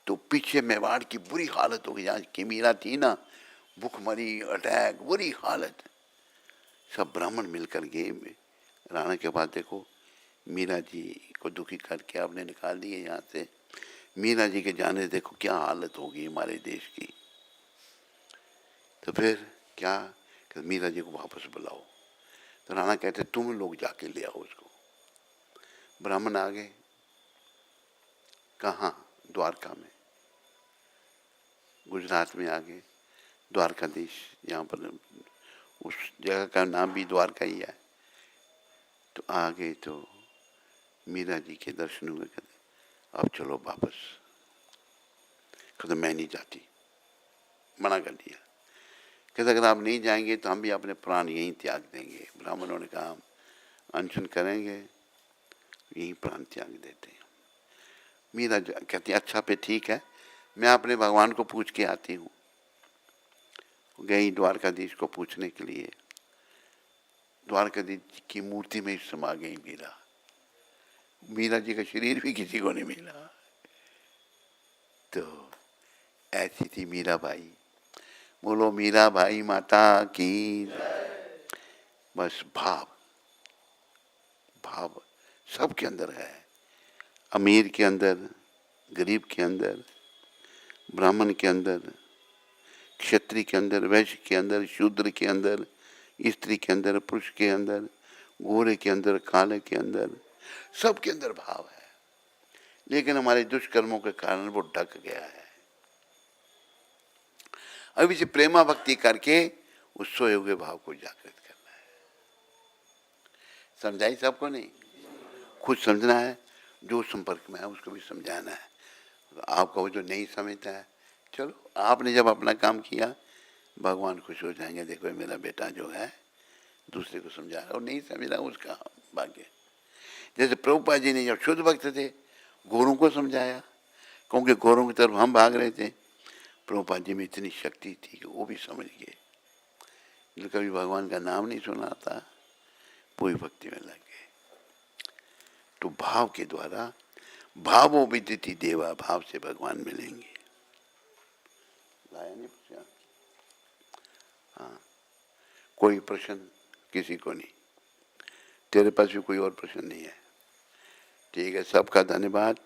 तो पीछे मेवाड़ की बुरी हालत हो गई। आज की मीरा थी ना, भूखमरी, अटैक, बुरी हालत। सब ब्राह्मण मिलकर गए राणा के पास। देखो मीरा जी को दुखी करके आपने निकाल दिए यहाँ से, मीरा जी के जाने देखो क्या हालत होगी हमारे देश की। तो फिर क्या कि मीरा जी को वापस बुलाओ। तो राणा कहते तुम लोग जाके ले आओ उसको। ब्राह्मण आ गए कहाँ? द्वारका में, गुजरात में आ गए, द्वारकाधीश, यहाँ पर उस जगह का नाम भी द्वारका ही है। तो आ गए तो मीरा जी के दर्शन हुए। कहते अब चलो वापस। कहते मैं नहीं जाती, मना कर दिया। कहते अगर आप नहीं जाएंगे तो हम भी अपने प्राण यहीं त्याग देंगे। ब्राह्मणों ने कहा हम अनशन करेंगे, यहीं प्राण त्याग देते हैं। मीरा कहती अच्छा पे ठीक है, मैं अपने भगवान को पूछ के आती हूँ। गई द्वारकाधीश को पूछने के लिए। द्वारकाधीश की मूर्ति में समा गई मीरा। मीरा जी का शरीर भी किसी को नहीं मिला। तो ऐसी थी मीरा भाई। बोलो मीरा भाई माता की। बस भाव, भाव सबके अंदर है। अमीर के अंदर, गरीब के अंदर, ब्राह्मण के अंदर, क्षत्रिय के अंदर, वैश्य के अंदर, शूद्र के अंदर, स्त्री के अंदर, पुरुष के अंदर, गोरे के अंदर, काले के अंदर, सबके अंदर भाव है। लेकिन हमारे दुष्कर्मों के कारण वो ढक गया है। अब इसे प्रेमा भक्ति करके उस सोए हुए भाव को जागृत करना है। समझाई सबको? नहीं, खुद समझना है, जो संपर्क में है उसको भी समझाना है। आपको जो नहीं समझता है, चलो आपने जब अपना काम किया, भगवान खुश हो जाएंगे। देखो मेरा बेटा जो है दूसरे को समझा रहा, और नहीं समझ रहा उसका भाग्य। जैसे प्रभुपाद जी ने जब शुद्ध भक्त थे, गोरों को समझाया, क्योंकि गोरों की तरफ हम भाग रहे थे। प्रभुपाद जी में इतनी शक्ति थी कि वो भी समझ गए। जो कभी भगवान का नाम नहीं सुना था, पूरी भक्ति में लग गए। तो भाव के द्वारा, भावो विदिति देवा, भाव से भगवान मिलेंगे। लाया नहीं पूछा? हाँ, कोई प्रश्न किसी को नहीं? तेरे पास भी कोई और प्रश्न नहीं है? ठीक है, सबका धन्यवाद।